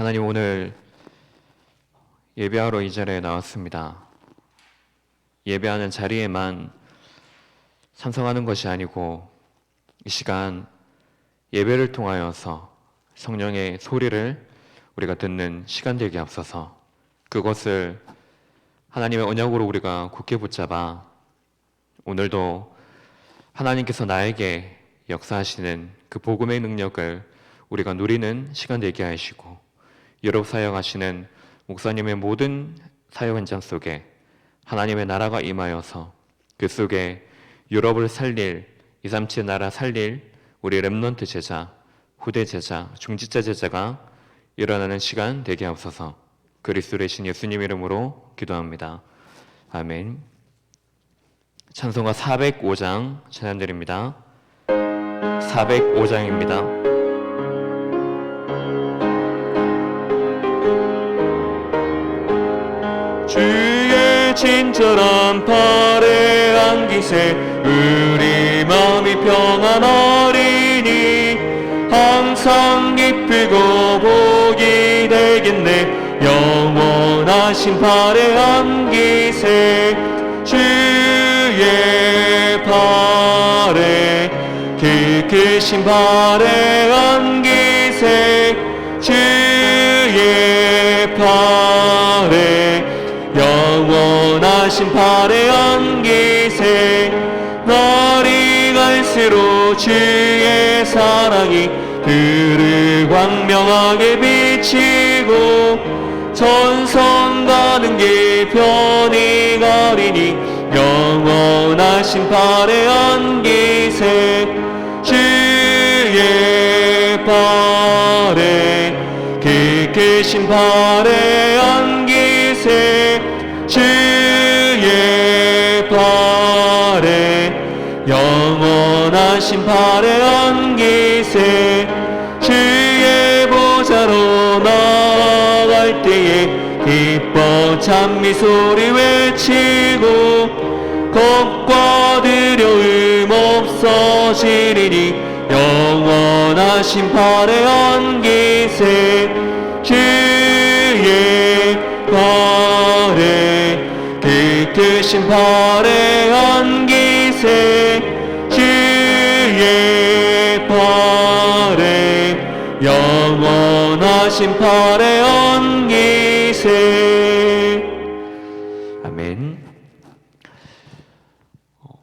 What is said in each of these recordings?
하나님, 오늘 예배하러 이 자리에 나왔습니다. 예배하는 자리에만 찬송하는 것이 아니고 이 시간 예배를 통하여서 성령의 소리를 우리가 듣는 시간 되게 앞서서 그것을 하나님의 언약으로 우리가 굳게 붙잡아 오늘도 하나님께서 나에게 역사하시는 그 복음의 능력을 우리가 누리는 시간 되게 하시고, 유럽 사역하시는 목사님의 모든 사역 현장 속에 하나님의 나라가 임하여서 그 속에 유럽을 살릴, 237 나라 살릴 우리 렘넌트 제자, 후대 제자, 중지자 제자가 일어나는 시간 되게 하옵소서. 그리스도 되신 예수님 이름으로 기도합니다. 아멘. 찬송가 405장 찬양드립니다. 405장입니다. 주의 친절한 팔에 안기세 우리 마음이 평안하리니 항상 기쁘고 복이 되겠네. 영원하신 팔에 안기세 주의 팔에 크신 팔에 안기세 주의 팔에 영원하신 팔에 안기세. 날이 갈수록 주의 사랑이 그를 광명하게 비치고 전선 가는 길 편히 가리니 영원하신 팔에 안기세 주의 팔에 크신 팔에 안기세 주의 팔에 영원하신 팔에 안기세. 주의 보좌로 나아갈 때에 기뻐 찬미 소리 외치고 겁과 두려움 없어지리니 영원하신 팔에 안기세 주의 팔에 크신 팔에 안기세 주의 팔에 영원하신 팔에 안기세. 아멘.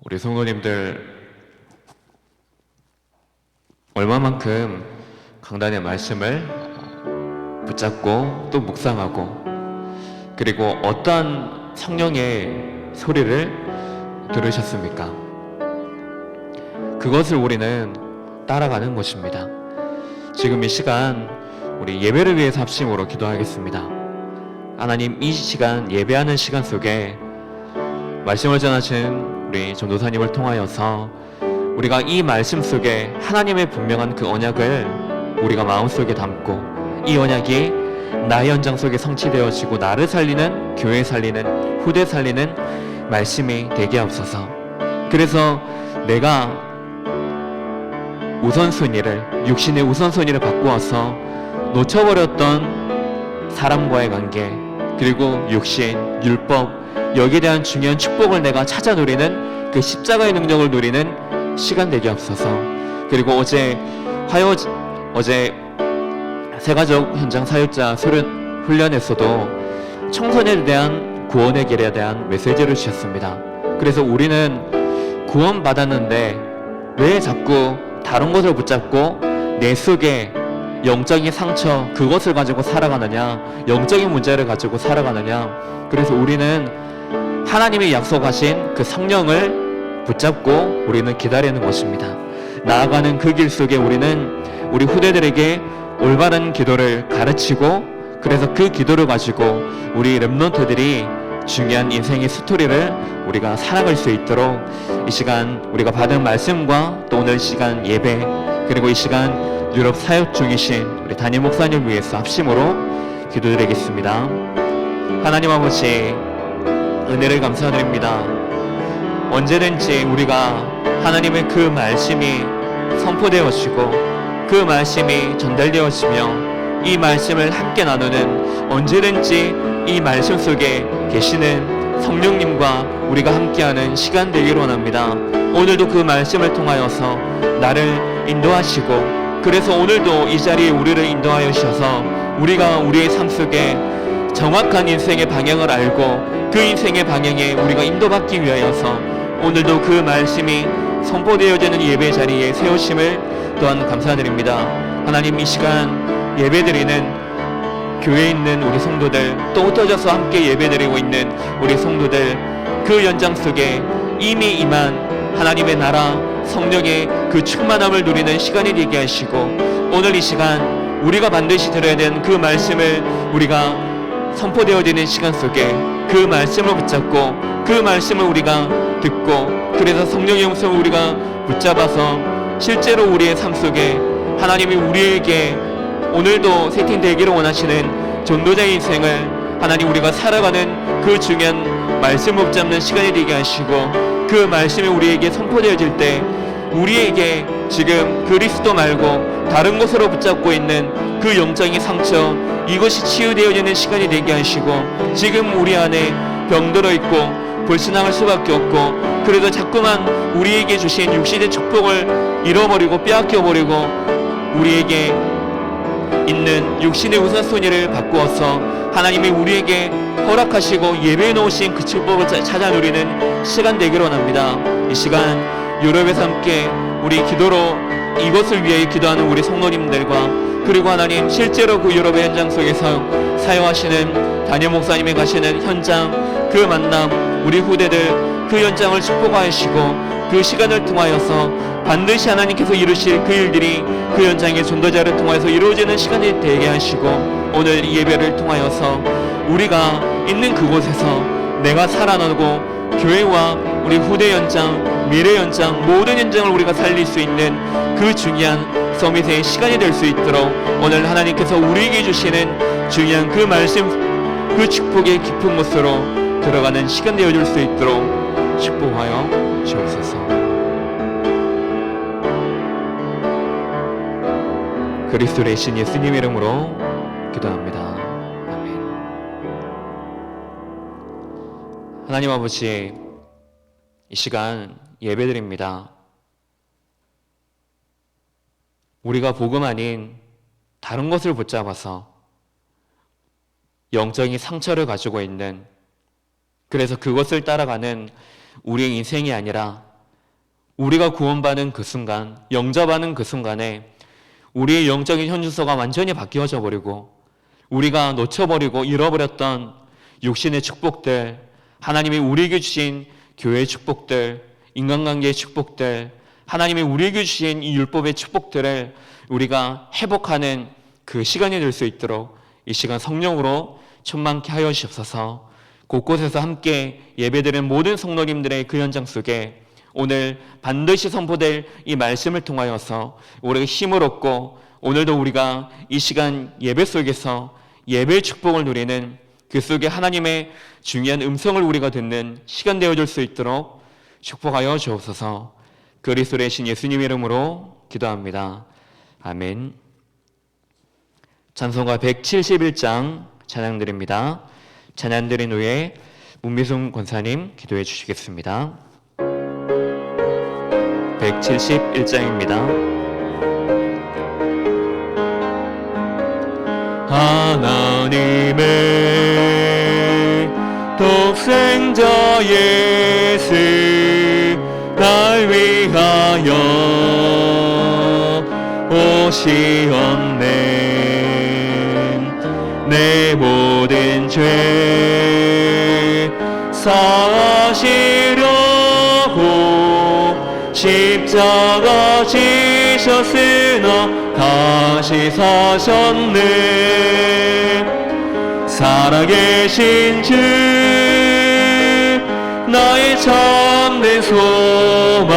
우리 성도님들 얼마만큼 강단의 말씀을 붙잡고 또 묵상하고 그리고 어떠한 성령의 소리를 들으셨습니까? 그것을 우리는 따라가는 것입니다. 지금 이 시간 우리 예배를 위해서 합심으로 기도하겠습니다. 하나님, 이 시간 예배하는 시간 속에 말씀을 전하신 우리 전도사님을 통하여서 우리가 이 말씀 속에 하나님의 분명한 그 언약을 우리가 마음속에 담고 이 언약이 나의 현장 속에 성취되어지고 나를 살리는, 교회 살리는, 후대 살리는 말씀이 되게 하옵소서. 그래서 내가 우선순위를, 육신의 우선순위를 바꾸어서 놓쳐버렸던 사람과의 관계, 그리고 육신, 율법, 여기에 대한 중요한 축복을 내가 찾아 누리는 그 십자가의 능력을 누리는 시간 되게 하옵소서. 그리고 어제 세가족 현장 사역자 훈련에서도 청소년에 대한 구원의 길에 대한 메시지를 주셨습니다. 그래서 우리는 구원받았는데 왜 자꾸 다른 것을 붙잡고 내 속에 영적인 상처, 그것을 가지고 살아가느냐, 영적인 문제를 가지고 살아가느냐. 그래서 우리는 하나님이 약속하신 그 성령을 붙잡고 우리는 기다리는 것입니다. 나아가는 그 길 속에 우리는 우리 후대들에게 올바른 기도를 가르치고, 그래서 그 기도를 가지고 우리 렘넌트들이 중요한 인생의 스토리를 우리가 살아갈 수 있도록 이 시간 우리가 받은 말씀과 또 오늘 시간 예배, 그리고 이 시간 유럽 사역 중이신 우리 담임 목사님 위해서 합심으로 기도드리겠습니다. 하나님 아버지, 은혜를 감사드립니다. 언제든지 우리가 하나님의 그 말씀이 선포되어지고 그 말씀이 전달되어지며 이 말씀을 함께 나누는 언제든지 이 말씀 속에 계시는 성령님과 우리가 함께하는 시간 되기를 원합니다. 오늘도 그 말씀을 통하여서 나를 인도하시고, 그래서 오늘도 이 자리에 우리를 인도하여 주셔서 우리가 우리의 삶 속에 정확한 인생의 방향을 알고 그 인생의 방향에 우리가 인도받기 위하여서 오늘도 그 말씀이 선포되어지는 예배 자리에 세우심을 또한 감사드립니다. 하나님, 이 시간 예배드리는 교회에 있는 우리 성도들, 또 흩어져서 함께 예배드리고 있는 우리 성도들, 그 연장 속에 이미 임한 하나님의 나라 성령의 그 충만함을 누리는 시간이 되게 하시고, 오늘 이 시간 우리가 반드시 들어야 되는 그 말씀을 우리가 선포되어지는 시간 속에 그 말씀을 붙잡고 그 말씀을 우리가 듣고, 그래서 성령의 음성을 우리가 붙잡아서 실제로 우리의 삶 속에 하나님이 우리에게 오늘도 세팅되기를 원하시는 전도자의 인생을 하나님 우리가 살아가는 그 중요한 말씀을 붙잡는 시간이 되게 하시고, 그 말씀이 우리에게 선포되어질 때 우리에게 지금 그리스도 말고 다른 것으로 붙잡고 있는 그 영적인 상처, 이것이 치유되어지는 시간이 되게 하시고, 지금 우리 안에 병들어 있고 불신앙할 수밖에 없고, 그래도 자꾸만 우리에게 주신 육신의 축복을 잃어버리고 빼앗겨버리고 우리에게 있는 육신의 우선순위를 바꾸어서 하나님이 우리에게 허락하시고 예배해 놓으신 그 축복을 찾아 누리는 시간 되기를 원합니다. 이 시간 유럽에서 함께 우리 기도로 이것을 위해 기도하는 우리 성도님들과, 그리고 하나님 실제로 그 유럽의 현장 속에서 사용하시는 담임 목사님이 가시는 현장, 그 만남, 우리 후대들 그 현장을 축복하시고 그 시간을 통하여서 반드시 하나님께서 이루실 그 일들이 그 현장의 전도자를 통해서 이루어지는 시간이 되게 하시고, 오늘 이 예배를 통하여서 우리가 있는 그곳에서 내가 살아나고 교회와 우리 후대 현장, 미래 현장, 모든 현장을 우리가 살릴 수 있는 그 중요한 서밋의 시간이 될 수 있도록 오늘 하나님께서 우리에게 주시는 중요한 그 말씀, 그 축복의 깊은 곳으로 들어가는 시간 되어줄 수 있도록 축복하여 주옵소서. 그리스도의 신 예수님 이름으로 기도합니다. 아멘. 하나님 아버지, 이 시간 예배드립니다. 우리가 복음 아닌 다른 것을 붙잡아서 영적인 상처를 가지고 있는, 그래서 그것을 따라가는 우리의 인생이 아니라 우리가 구원받는 그 순간, 영접하는 그 순간에 우리의 영적인 현주소가 완전히 바뀌어져 버리고 우리가 놓쳐버리고 잃어버렸던 육신의 축복들, 하나님이 우리에게 주신 교회의 축복들, 인간관계의 축복들, 하나님이 우리에게 주신 이 율법의 축복들을 우리가 회복하는 그 시간이 될 수 있도록 이 시간 성령으로 충만케 하여 주옵소서. 곳곳에서 함께 예배드리는 모든 성도님들의 그 현장 속에 오늘 반드시 선포될 이 말씀을 통하여서 우리가 힘을 얻고, 오늘도 우리가 이 시간 예배 속에서 예배의 축복을 누리는 그 속에 하나님의 중요한 음성을 우리가 듣는 시간 되어줄 수 있도록 축복하여 주옵소서. 그리스도의 신 예수님 이름으로 기도합니다. 아멘. 찬송가 171장 찬양 드립니다. 찬양 드린 후에 문미순 권사님 기도해 주시겠습니다. 171장입니다. 하나님의 독생자 예수 날 위하여 오시었네. 내 모든 죄 사하시려고 십자가 지셨으나 다시 사셨네. 살아계신 주 나의 참된 소망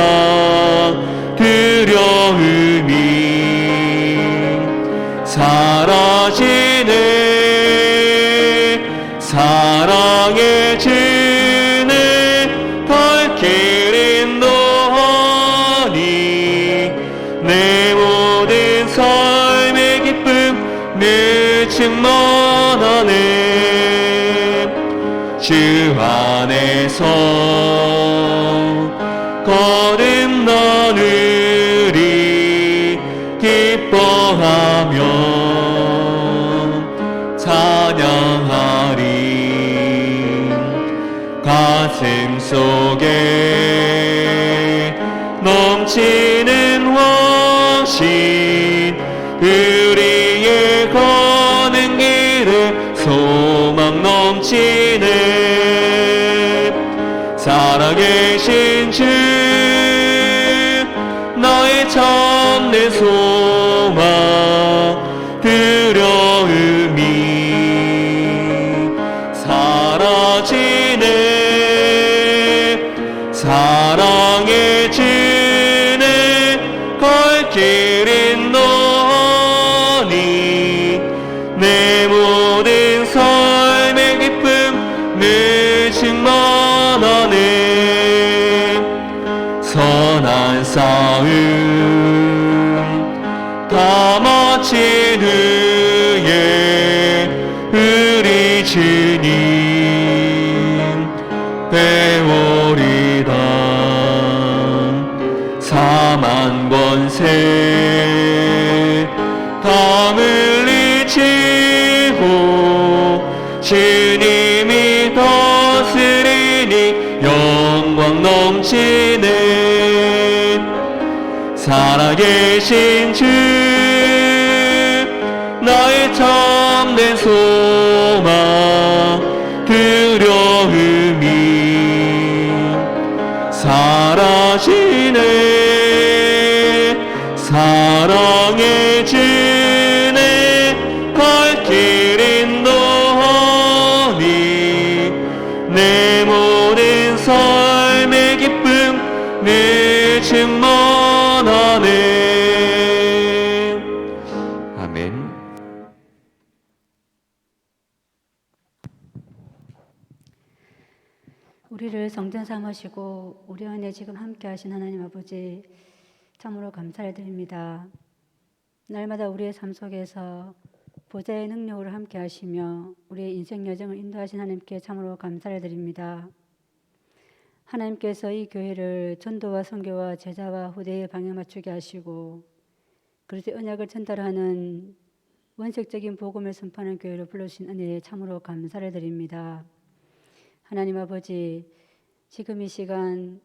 두려움이 사라지네. 사랑의 주는 발길 인도하니 내 모든 삶의 기쁨 늘 충만하네. 주 안에서 거듭 나누리 기뻐하며 찬양하리. 가슴 속에 넘치는 확신, 우리의 거는 길에 소망 넘치네. 살아계신 주 나의 참된 소망, 두려움이 사라지네. 사랑의 주네 갈 길인 너니 내 모든 삶의 기쁨 늘 충만하네. 선한 싸움 다 마친 후에 우리 주님 배우리다. 사만 권세 다 물리치고 주님이 다스리니 영광 넘치네. 살아계신 주 나의 참된 소망, 두려움이 사라지네. 사랑의 주네 갈 길인 너니 내 모든 삶의 기쁨 늘 충만하네. 아멘. 우리를 성전 삼으시고 우리 안에 지금 함께 하신 하나님 아버지, 참으로 감사를 드립니다. 날마다 우리의 삶 속에서 보좌의 능력으로 함께 하시며 우리의 인생 여정을 인도하신 하나님께 참으로 감사를 드립니다. 하나님께서 이 교회를 전도와 선교와 제자와 후대에 방향 맞추게 하시고 그리스도의 언약을 전달하는 원색적인 복음을 선포하는 교회로 불러주신 은혜에 참으로 감사를 드립니다. 하나님 아버지, 지금 이 시간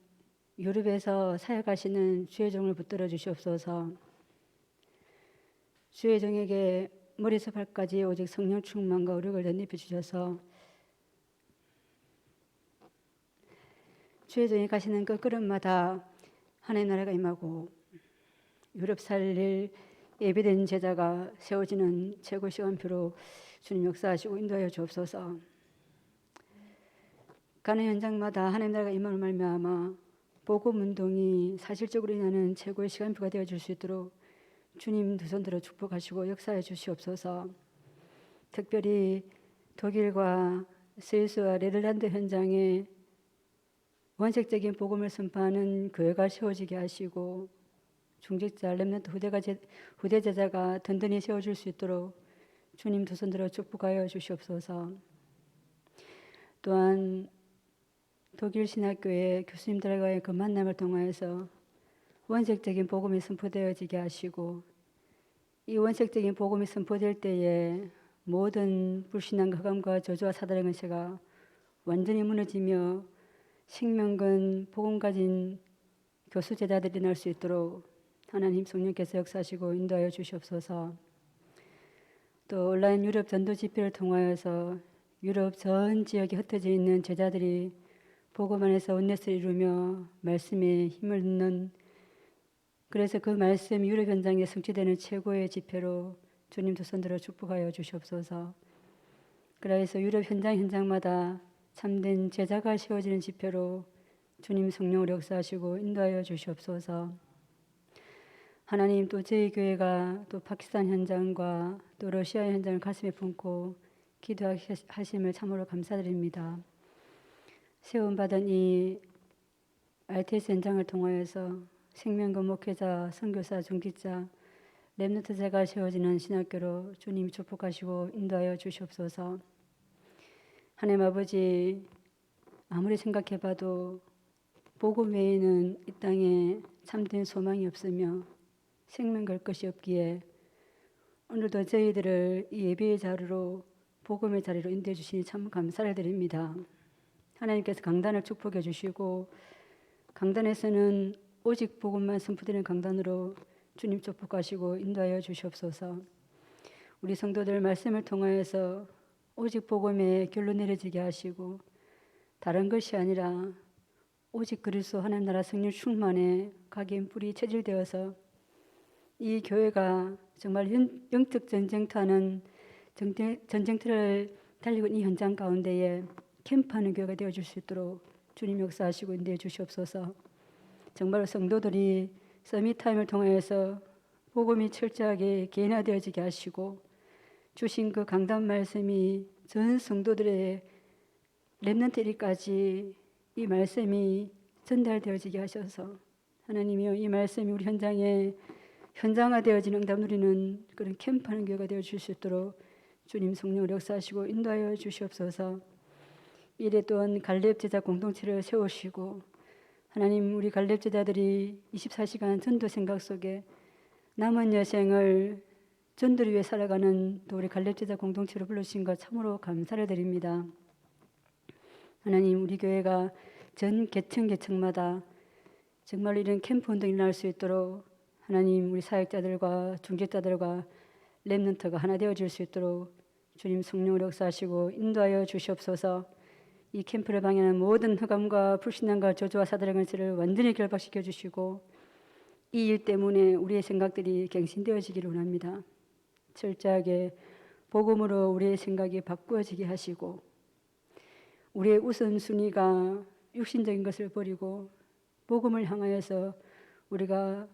유럽에서 사역하시는 주의 종을 붙들어 주시옵소서. 주의 종에게 머리에서 발까지 오직 성령 충만과 의력을 덧입혀 주셔서 주의 종이 가시는 그 걸음마다 하나님 나라가 임하고 유럽 살릴 예비된 제자가 세워지는 최고 시간표로 주님 역사하시고 인도하여 주옵소서. 가는 현장마다 하나님 나라가 임함을 말미암아 복음 운동이 사실적으로 인하는 최고의 시간표가 되어 줄 수 있도록 주님 두 손 들어 축복하시고 역사해 주시옵소서. 특별히 독일과 스위스와 네덜란드 현장에 원색적인 복음을 선포하는 교회가 세워지게 하시고 중직자 렘넌트 후대 제자가 든든히 세워줄 수 있도록 주님 두 손 들어 축복하여 주시옵소서. 또한 독일 신학교의 교수님들과의 그 만남을 통하여서 원색적인 복음이 선포되어지게 하시고 이 원색적인 복음이 선포될 때에 모든 불신앙과 흑암과 저주와 사단의 권세가 완전히 무너지며 생명근 복음 가진 교수 제자들이 날 수 있도록 하나님 성령께서 역사하시고 인도하여 주시옵소서. 또 온라인 유럽 전도 집회를 통하여서 유럽 전 지역에 흩어져 있는 제자들이 복음 안에서 원내스를 이루며 말씀에 힘을 얻는, 그래서 그 말씀 유럽 현장에 성취되는 최고의 집회로 주님 두 손 들어 축복하여 주시옵소서. 그래서 유럽 현장마다 참된 제자가 세워지는 집회로 주님 성령으로 역사하시고 인도하여 주시옵소서. 하나님, 또 저희 교회가 또 파키스탄 현장과 또 러시아 현장을 가슴에 품고 기도하심을 참으로 감사드립니다. 세움받은 이 RTS 현장을 통하여서 생명금 목회자, 선교사, 중직자 렘넌트 제가 세워지는 신학교로 주님 축복하시고 인도하여 주시옵소서. 하나님 아버지, 아무리 생각해봐도 복음 외에는 이 땅에 참된 소망이 없으며 생명 걸 것이 없기에 오늘도 저희들을 이 예배의 자리로 복음의 자리로 인도해 주시니 참 감사를 드립니다. 하나님께서 강단을 축복해 주시고 강단에서는 오직 복음만 선포되는 강단으로 주님 축복하시고 인도하여 주시옵소서. 우리 성도들 말씀을 통하여서 오직 복음에 결론 내려지게 하시고 다른 것이 아니라 오직 그리스도 하나님 나라 성령 충만에 각인 뿌리 체질되어서 이 교회가 정말 영적 전쟁터는 전쟁터를 달리고 있는 이 현장 가운데에 캠프하는 교회가 되어줄 수 있도록 주님 역사하시고 인도해 주시옵소서. 정말 성도들이 서밋타임을 통하여서 복음이 철저하게 개인화되어지게 하시고 주신 그 강단 말씀이 전 성도들의 렘넌트 일까지 이 말씀이 전달되어지게 하셔서 하나님이여 이 말씀이 우리 현장에 현장화되어지는 응답 누리는 그런 캠프하는 교회가 되어줄 수 있도록 주님 성령을 역사하시고 인도하여 주시옵소서. 이래 또한 갈렙 제자 공동체를 세우시고 하나님 우리 갈렙 제자들이 24시간 전도 생각 속에 남은 여생을 전도를 위해 살아가는 또 우리 갈렙 제자 공동체로 불러주신 것 참으로 감사를 드립니다. 하나님 우리 교회가 전 계층마다 정말 이런 캠프 운동이 일어날 수 있도록 하나님 우리 사역자들과 중직자들과 렘넌트가 하나 되어질 수 있도록 주님 성령을 역사하시고 인도하여 주시옵소서. 이 캠프를 방해하는 모든 흑암과 불신앙과 저주와 사단의 권세를 완전히 결박시켜 주시고 이 일 때문에 우리의 생각들이 갱신되어지기를 원합니다. 철저하게 복음으로 우리의 생각이 바꾸어지게 하시고 우리의 우선순위가 육신적인 것을 버리고 복음을 향하여서 우리가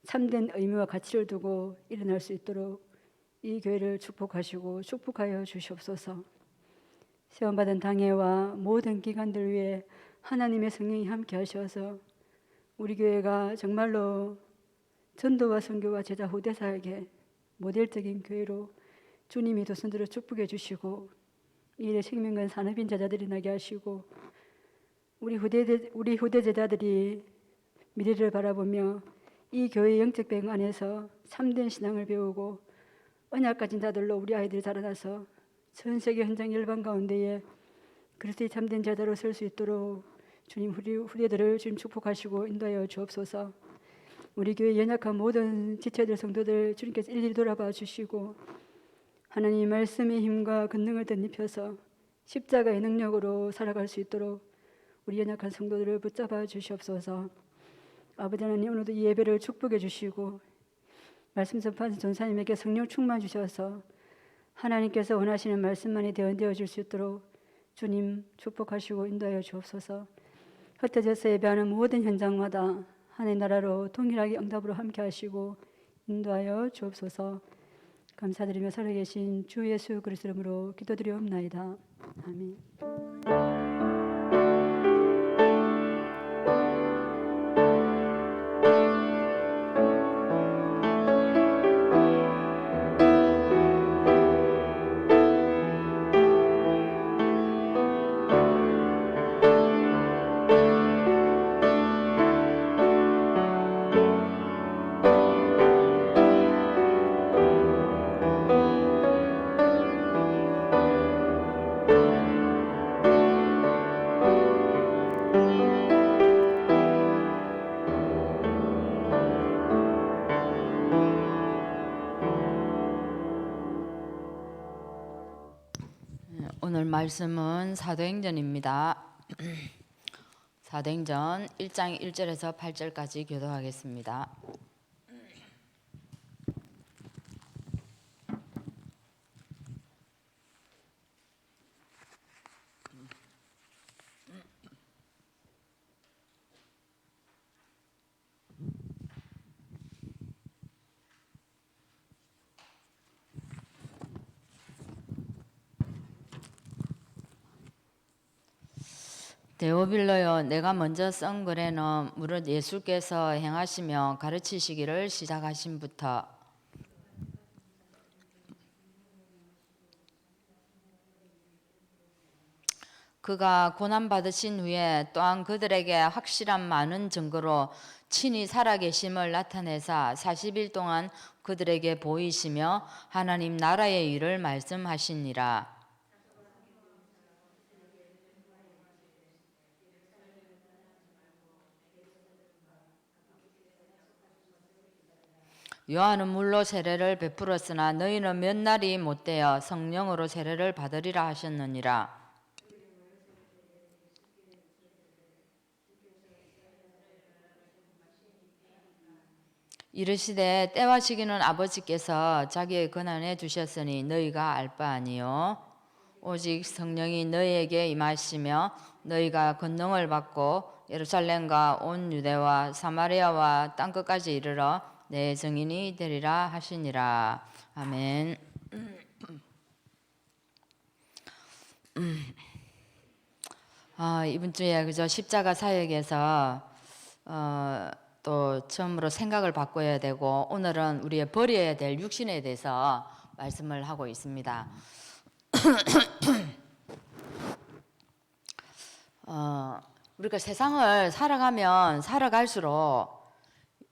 참된 의미와 가치를 두고 일어날 수 있도록 이 교회를 축복하시고 축복하여 주시옵소서. 시험받은 당회와 모든 기관들 위해 하나님의 성령이 함께 하셔서 우리 교회가 정말로 전도와 선교와 제자 후대 사역에 모델적인 교회로 주님이 도선들을 축복해 주시고 이 일에 생명건 산업인 제자들이 나게 하시고 우리 후대 제자들이 미래를 바라보며 이 교회 영적 배경 안에서 참된 신앙을 배우고 언약 가진 자들로 우리 아이들이 자라나서 전 세계 현장 열방 가운데에 그리스도의 참된 제자로 설 수 있도록 주님 후대들을 주님 축복하시고 인도하여 주옵소서. 우리 교회 연약한 모든 지체들 성도들 주님께서 일일이 돌아봐 주시고 하나님 말씀의 힘과 권능을 덧입혀서 십자가의 능력으로 살아갈 수 있도록 우리 연약한 성도들을 붙잡아 주시옵소서. 아버지 하나님 오늘도 이 예배를 축복해 주시고 말씀 전파하신 전사님에게 성령 충만 주셔서 하나님께서 원하시는 말씀만이 대언되어질 수 있도록 주님 축복하시고 인도하여 주옵소서. 흩어져서 예배하는 모든 현장마다 하나님 나라로 동일하게 응답으로 함께 하시고 인도하여 주옵소서. 감사드리며 살아계신 주 예수 그리스도 이름으로 기도드리옵나이다. 아멘. 오늘 말씀은 사도행전입니다. 사도행전 1장 1절에서 8절까지 교도하겠습니다. 데오빌로여, 내가 먼저 쓴 글에는 무릇 예수께서 행하시며 가르치시기를 시작하신부터 그가 고난받으신 후에 또한 그들에게 확실한 많은 증거로 친히 살아계심을 나타내사 40일 동안 그들에게 보이시며 하나님 나라의 일을 말씀하시니라. 요한은 물로 세례를 베풀었으나 너희는 몇 날이 못되어 성령으로 세례를 받으리라 하셨느니라. 이르시되 때와 시기는 아버지께서 자기의 권한에 두셨으니 너희가 알 바 아니요 오직 성령이 너희에게 임하시며 너희가 권능을 받고 예루살렘과 온 유대와 사마리아와 땅끝까지 이르러 내 증인이 되리라 하시니라. 아멘. 이번 주에 그저 십자가 사역에서 또 처음으로 생각을 바꿔야 되고 오늘은 우리의 버려야 될 육신에 대해서 말씀을 하고 있습니다. 우리가 세상을 살아가면 살아갈수록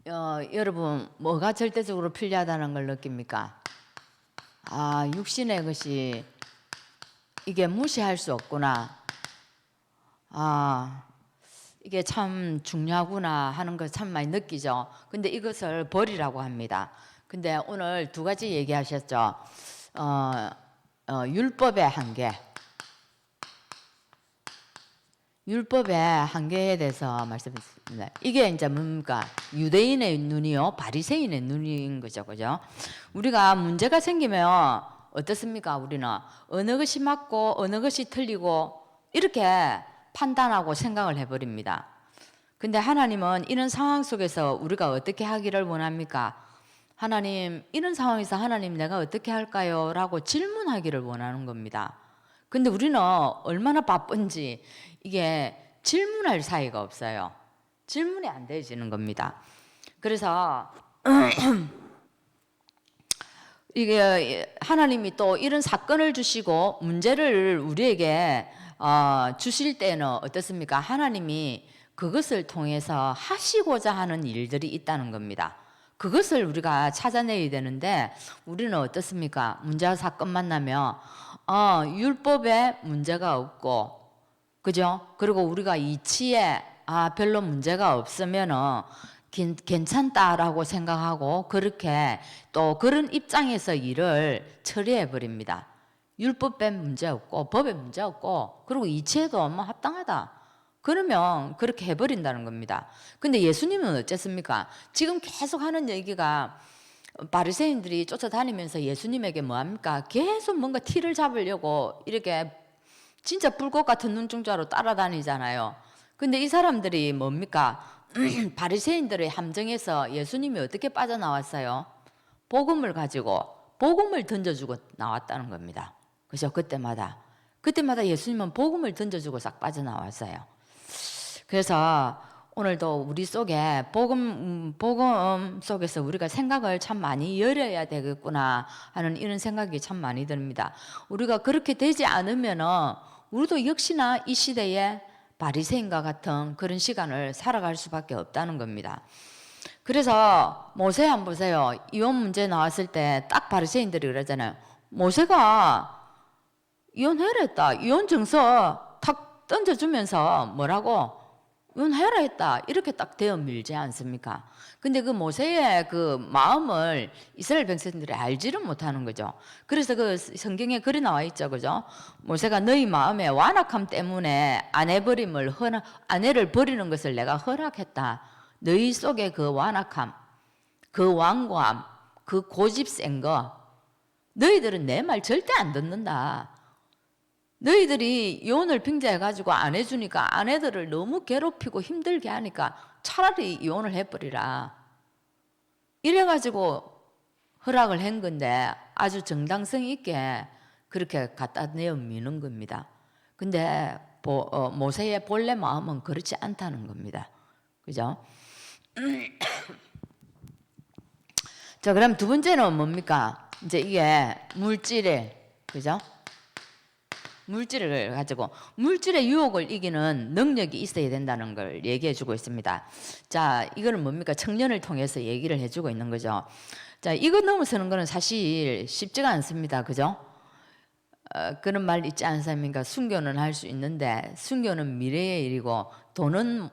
여러분 뭐가 절대적으로 필요하다는 걸 느낍니까? 육신의 것이 이게 무시할 수 없구나. 이게 참 중요하구나 하는 걸 참 많이 느끼죠. 근데 이것을 버리라고 합니다. 근데 오늘 두 가지 얘기하셨죠. 율법의 한계. 율법의 한계에 대해서 말씀했습니다. 이게 이제 뭡니까? 유대인의 눈이요, 바리새인의 눈인 거죠, 그죠? 우리가 문제가 생기면 어떻습니까? 우리는 어느 것이 맞고 어느 것이 틀리고 이렇게 판단하고 생각을 해버립니다. 근데 하나님은 이런 상황 속에서 우리가 어떻게 하기를 원합니까? 하나님, 이런 상황에서 하나님 내가 어떻게 할까요? 라고 질문하기를 원하는 겁니다. 근데 우리는 얼마나 바쁜지 이게 질문할 사이가 없어요. 질문이 안 되어지는 겁니다. 그래서 이게 하나님이 또 이런 사건을 주시고 문제를 우리에게 주실 때는 어떻습니까? 하나님이 그것을 통해서 하시고자 하는 일들이 있다는 겁니다. 그것을 우리가 찾아내야 되는데 우리는 어떻습니까? 문제와 사건 만나면 율법에 문제가 없고, 그죠? 그리고 우리가 이치에 별로 문제가 없으면은 괜찮다라고 생각하고 그렇게 또 그런 입장에서 일을 처리해 버립니다. 율법에 문제 없고 법에 문제 없고 그리고 이치에도 뭐 합당하다. 그러면 그렇게 해버린다는 겁니다. 근데 예수님은 어쨌습니까? 지금 계속 하는 얘기가 바리새인들이 쫓아다니면서 예수님에게 뭐합니까? 계속 뭔가 티를 잡으려고 이렇게 진짜 불꽃 같은 눈동자로 따라다니잖아요. 근데 이 사람들이 뭡니까? 바리새인들의 함정에서 예수님이 어떻게 빠져나왔어요? 복음을 가지고 복음을 던져주고 나왔다는 겁니다. 그죠? 그때마다 예수님은 복음을 던져주고 싹 빠져나왔어요. 그래서 오늘도 우리 속에 복음 속에서 우리가 생각을 참 많이 열어야 되겠구나 하는 이런 생각이 참 많이 듭니다. 우리가 그렇게 되지 않으면은 우리도 역시나 이 시대에 바리새인과 같은 그런 시간을 살아갈 수밖에 없다는 겁니다. 그래서 모세 한번 보세요. 이혼 문제 나왔을 때 딱 바리새인들이 그러잖아요. 모세가 이혼해라 했다. 이혼 증서 탁 던져주면서 뭐라고? 이혼해라 했다. 이렇게 딱 되어 밀지 않습니까? 근데 그 모세의 그 마음을 이스라엘 백성들이 알지를 못하는 거죠. 그래서 그 성경에 글이 나와 있죠. 그죠? 모세가 너희 마음의 완악함 때문에 아내를 버리는 것을 내가 허락했다. 너희 속에 그 완악함, 그 완고함, 그 고집 센 거, 너희들은 내 말 절대 안 듣는다. 너희들이 이혼을 빙자해가지고 안 해주니까 아내들을 너무 괴롭히고 힘들게 하니까 차라리 이혼을 해버리라. 이래가지고 허락을 한 건데 아주 정당성 있게 그렇게 갖다 내어 미는 겁니다. 근데 모세의 본래 마음은 그렇지 않다는 겁니다. 그죠? 자, 그럼 두 번째는 뭡니까? 이제 이게 물질에, 그죠? 물질을 가지고 물질의 유혹을 이기는 능력이 있어야 된다는 걸 얘기해 주고 있습니다. 자, 이거는 뭡니까? 청년을 통해서 얘기를 해주고 있는 거죠. 자, 이거 넘어서는 거는 사실 쉽지가 않습니다. 그죠? 그런 말 있지 않습니까? 순교는 할 수 있는데 순교는 미래의 일이고 돈은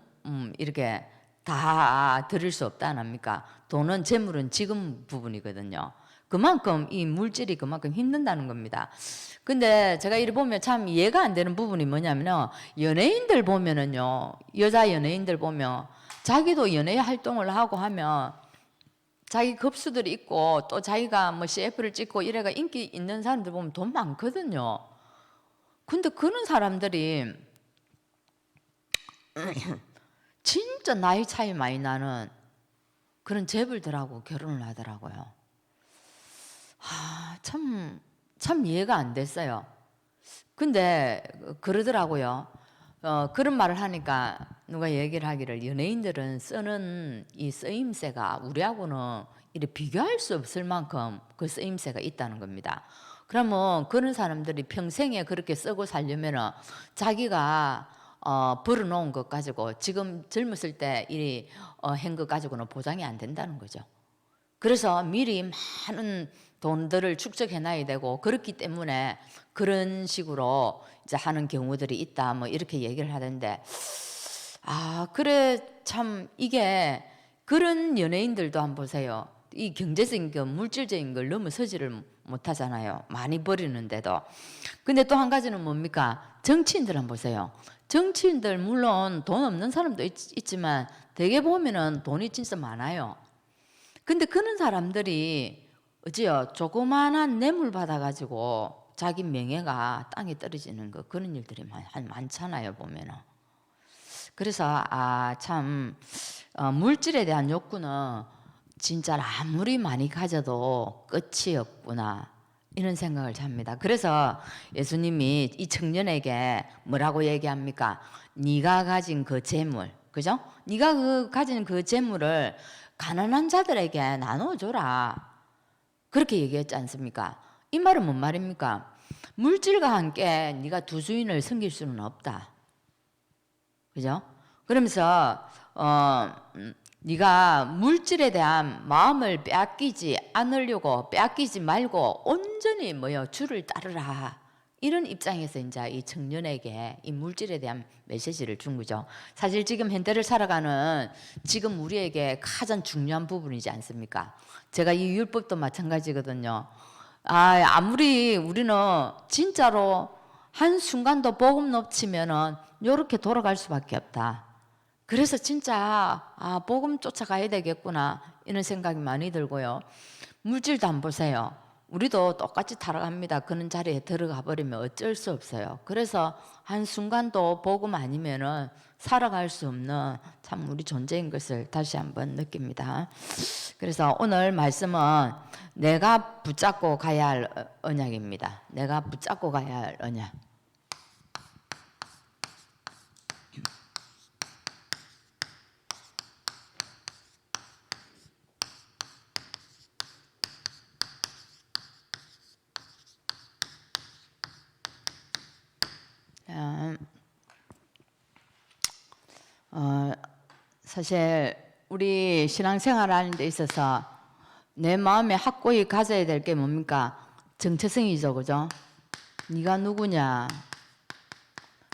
이렇게 다 드릴 수 없다 안 합니까? 돈은 재물은 지금 부분이거든요. 그만큼 이 물질이 그만큼 힘든다는 겁니다. 근데 제가 이리 보면 참 이해가 안 되는 부분이 뭐냐면요. 연예인들 보면은요. 여자 연예인들 보면 자기도 연예 활동을 하고 하면 자기 급수들이 있고 또 자기가 뭐 CF를 찍고 이래가 인기 있는 사람들 보면 돈 많거든요. 근데 그런 사람들이 진짜 나이 차이 많이 나는 그런 재벌들하고 결혼을 하더라고요. 참 이해가 안 됐어요. 근데 그러더라고요. 그런 말을 하니까 누가 얘기를 하기를 연예인들은 쓰는 이 쓰임새가 우리하고는 이렇게 비교할 수 없을 만큼 그 쓰임새가 있다는 겁니다. 그러면 그런 사람들이 평생에 그렇게 쓰고 살려면은 자기가 벌어놓은 것 가지고 지금 젊었을 때 이 한 것 가지고는 보장이 안 된다는 거죠. 그래서 미리 많은 돈들을 축적해놔야 되고 그렇기 때문에 그런 식으로 이제 하는 경우들이 있다 뭐 이렇게 얘기를 하던데 그래 참 이게 그런 연예인들도 한번 보세요. 이 경제적인 거 물질적인 걸 넘어서지를 못하잖아요. 많이 버리는데도. 근데 또 한 가지는 뭡니까? 정치인들 한번 보세요. 정치인들 물론 돈 없는 사람도 있지만 대개 보면은 돈이 진짜 많아요. 근데 그런 사람들이 어찌요 조그마한 뇌물 받아가지고 자기 명예가 땅에 떨어지는 거 그런 일들이 많잖아요 보면은. 그래서 참 물질에 대한 욕구는 진짜 아무리 많이 가져도 끝이 없구나 이런 생각을 합니다. 그래서 예수님이 이 청년에게 뭐라고 얘기합니까? 네가 가진 그 재물, 그죠? 네가 가진 그 재물을 가난한 자들에게 나눠줘라. 그렇게 얘기했지 않습니까? 이 말은 뭔 말입니까? 물질과 함께 네가 두 주인을 섬길 수는 없다. 그죠? 그러면서 네가 물질에 대한 마음을 빼앗기지 않으려고 빼앗기지 말고 온전히 주를 따르라. 이런 입장에서 이제 이 청년에게 이 물질에 대한 메시지를 준 거죠. 사실 지금 현대를 살아가는 지금 우리에게 가장 중요한 부분이지 않습니까? 제가 이 율법도 마찬가지거든요. 아무리 우리는 진짜로 한 순간도 복음 놓치면은 이렇게 돌아갈 수밖에 없다. 그래서 진짜 복음 쫓아가야 되겠구나 이런 생각이 많이 들고요. 물질도 안 보세요. 우리도 똑같이 타락합니다. 그런 자리에 들어가 버리면 어쩔 수 없어요. 그래서 한순간도 복음 아니면은 살아갈 수 없는 참 우리 존재인 것을 다시 한번 느낍니다. 그래서 오늘 말씀은 내가 붙잡고 가야 할 언약입니다. 내가 붙잡고 가야 할 언약. 사실 우리 신앙생활 하는 데 있어서 내 마음에 확고히 가져야 될 게 뭡니까? 정체성이죠, 그죠? 네가 누구냐?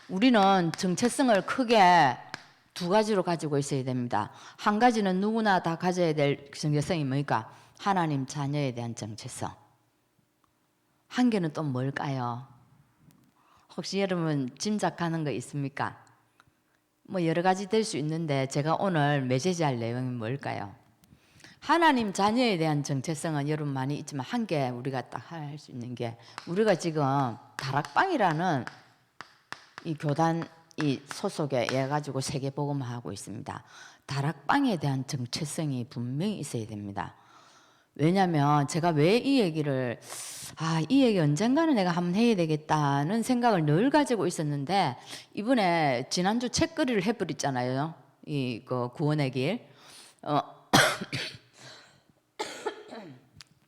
우리는 정체성을 크게 두 가지로 가지고 있어야 됩니다. 한 가지는 누구나 다 가져야 될 정체성이 뭡니까? 하나님 자녀에 대한 정체성. 한 개는 또 뭘까요? 혹시 여러분 짐작하는 거 있습니까? 뭐 여러 가지 될 수 있는데 제가 오늘 메시지할 내용이 뭘까요? 하나님 자녀에 대한 정체성은 여러분 많이 있지만 한 개 우리가 딱 할 수 있는 게 우리가 지금 다락방이라는 이 교단 이 소속에 해가지고 세계복음화하고 있습니다. 다락방에 대한 정체성이 분명히 있어야 됩니다. 왜냐하면 제가 왜 이 얘기를 이 얘기 언젠가는 내가 한번 해야 되겠다는 생각을 늘 가지고 있었는데 이번에 지난주 책거리를 해버렸잖아요. 이 구원의 길.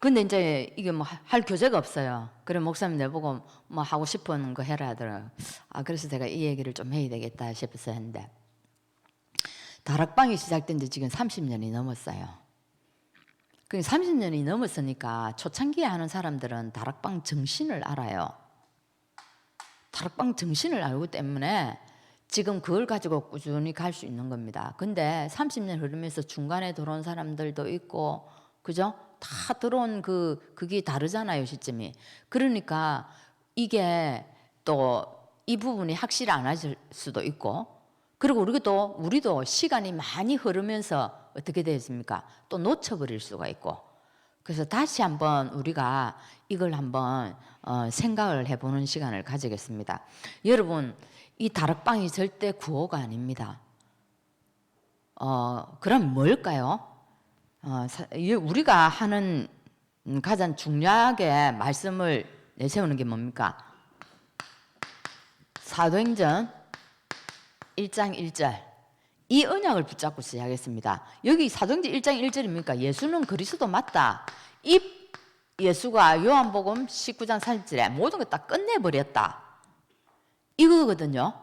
근데 이제 이게 뭐 할 교재가 없어요. 그래 목사님 내보고 뭐 하고 싶은 거 해라 하더라고요. 그래서 제가 이 얘기를 좀 해야 되겠다 싶어서 했는데, 다락방이 시작된 지 지금 30년이 넘었어요. 그 30년이 넘었으니까 초창기에 하는 사람들은 다락방 정신을 알아요. 다락방 정신을 알고 때문에 지금 그걸 가지고 꾸준히 갈 수 있는 겁니다. 근데 30년 흐르면서 중간에 들어온 사람들도 있고, 그죠? 다 들어온 그게 다르잖아요, 시점이. 그러니까 이게 또 이 부분이 확실히 안 하실 수도 있고, 그리고 우리도 시간이 많이 흐르면서 어떻게 되었습니까? 또 놓쳐버릴 수가 있고. 그래서 다시 한번 우리가 이걸 한번 생각을 해보는 시간을 가지겠습니다. 여러분, 이 다락방이 절대 구호가 아닙니다. 그럼 뭘까요? 우리가 하는 가장 중요하게 말씀을 내세우는 게 뭡니까? 사도행전 1장 1절. 이 언약을 붙잡고 시작하겠습니다. 여기 사도행전 1장 1절입니까? 예수는 그리스도 맞다. 이 예수가 요한복음 19장 30절에 모든 걸 다 끝내버렸다. 이거거든요.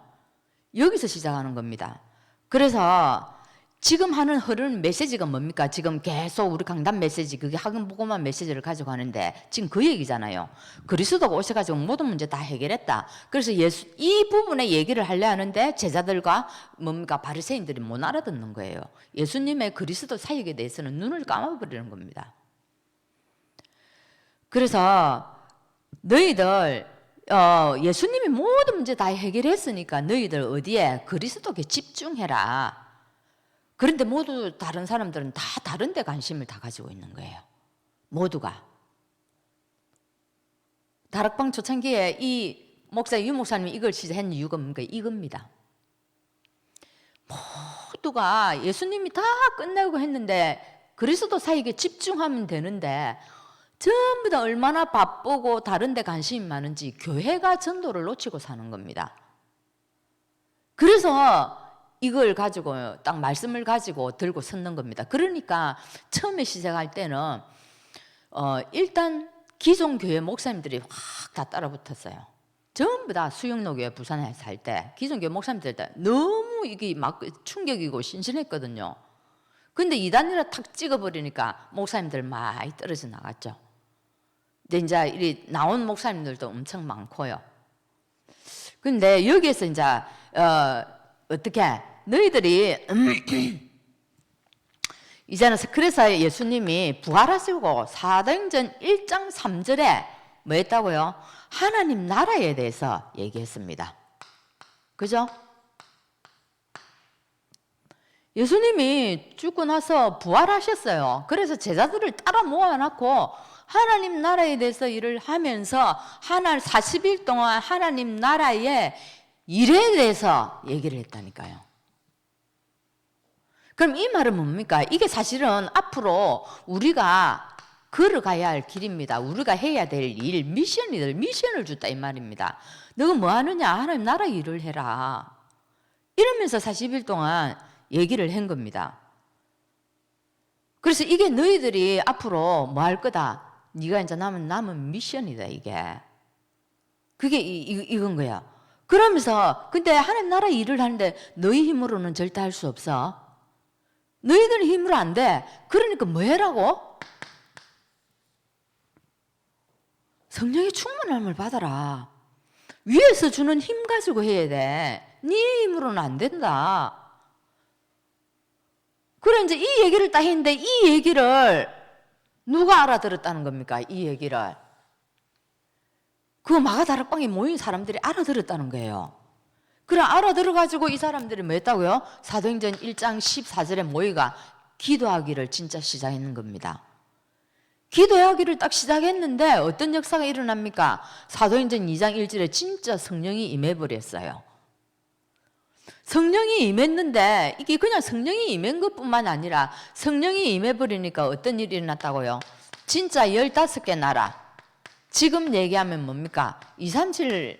여기서 시작하는 겁니다. 그래서 지금 흐르는 메시지가 뭡니까? 지금 계속 우리 강단 메시지, 그게 학원보고만 메시지를 가지고 하는데 지금 그 얘기잖아요. 그리스도가 오셔가지고 모든 문제 다 해결했다. 그래서 이 부분에 얘기를 하려 하는데 제자들과 뭡니까? 바리새인들이 못 알아듣는 거예요. 예수님의 그리스도 사역에 대해서는 눈을 감아버리는 겁니다. 그래서 너희들 예수님이 모든 문제 다 해결했으니까 너희들 어디에? 그리스도께 집중해라. 그런데 모두 다른 사람들은 다 다른 데 관심을 다 가지고 있는 거예요. 모두가. 다락방 초창기에 유 목사님이 이걸 시작한 이유가 뭔가 이겁니다. 모두가 예수님이 다 끝내고 했는데 그리스도 사역에 집중하면 되는데 전부 다 얼마나 바쁘고 다른 데 관심이 많은지 교회가 전도를 놓치고 사는 겁니다. 그래서 이걸 가지고 딱 말씀을 가지고 들고 섰는 겁니다. 그러니까 처음에 시작할 때는 일단 기존 교회 목사님들이 확 다 따라붙었어요. 전부 다 수영로교회 부산에 살 때 기존 교회 목사님들 때 너무 이게 막 충격이고 신선했거든요. 근데 이단이라 탁 찍어버리니까 목사님들 많이 떨어져 나갔죠. 근데 이제 이 나온 목사님들도 엄청 많고요. 근데 여기에서 이제 어떻게 너희들이 이제는 그래서 예수님이 부활하시고 사도행전 1장 3절에 뭐 했다고요? 하나님 나라에 대해서 얘기했습니다. 그죠? 예수님이 죽고 나서 부활하셨어요. 그래서 제자들을 따라 모아놓고 하나님 나라에 대해서 일을 하면서 40일 동안 하나님 나라의 일에 대해서 얘기를 했다니까요. 그럼 이 말은 뭡니까? 이게 사실은 앞으로 우리가 걸어가야 할 길입니다. 우리가 해야 될 일, 미션을 줬다 이 말입니다. 너가 뭐 하느냐? 하나님 나라 일을 해라. 이러면서 40일 동안 얘기를 한 겁니다. 그래서 이게 너희들이 앞으로 뭐 할 거다? 네가 이제 남은 미션이다 이게. 그게 이건 거야. 그러면서 근데 하나님 나라 일을 하는데 너희 힘으로는 절대 할 수 없어. 너희들 힘으로 안 돼. 그러니까 뭐 해라고? 성령의 충만함을 받아라. 위에서 주는 힘 가지고 해야 돼. 네 힘으로는 안 된다. 그래 이제 이 얘기를 딱 했는데 이 얘기를 누가 알아들었다는 겁니까? 이 얘기를. 그 마가다락방에 모인 사람들이 알아들었다는 거예요. 그래 알아들어가지고 이 사람들이 뭐 했다고요? 사도행전 1장 14절에 모이가 기도하기를 진짜 시작했는 겁니다. 기도하기를 딱 시작했는데 어떤 역사가 일어납니까? 사도행전 2장 1절에 진짜 성령이 임해버렸어요. 성령이 임했는데 이게 그냥 성령이 임한 것뿐만 아니라 성령이 임해버리니까 어떤 일이 일어났다고요? 진짜 15개 나라. 지금 얘기하면 뭡니까? 237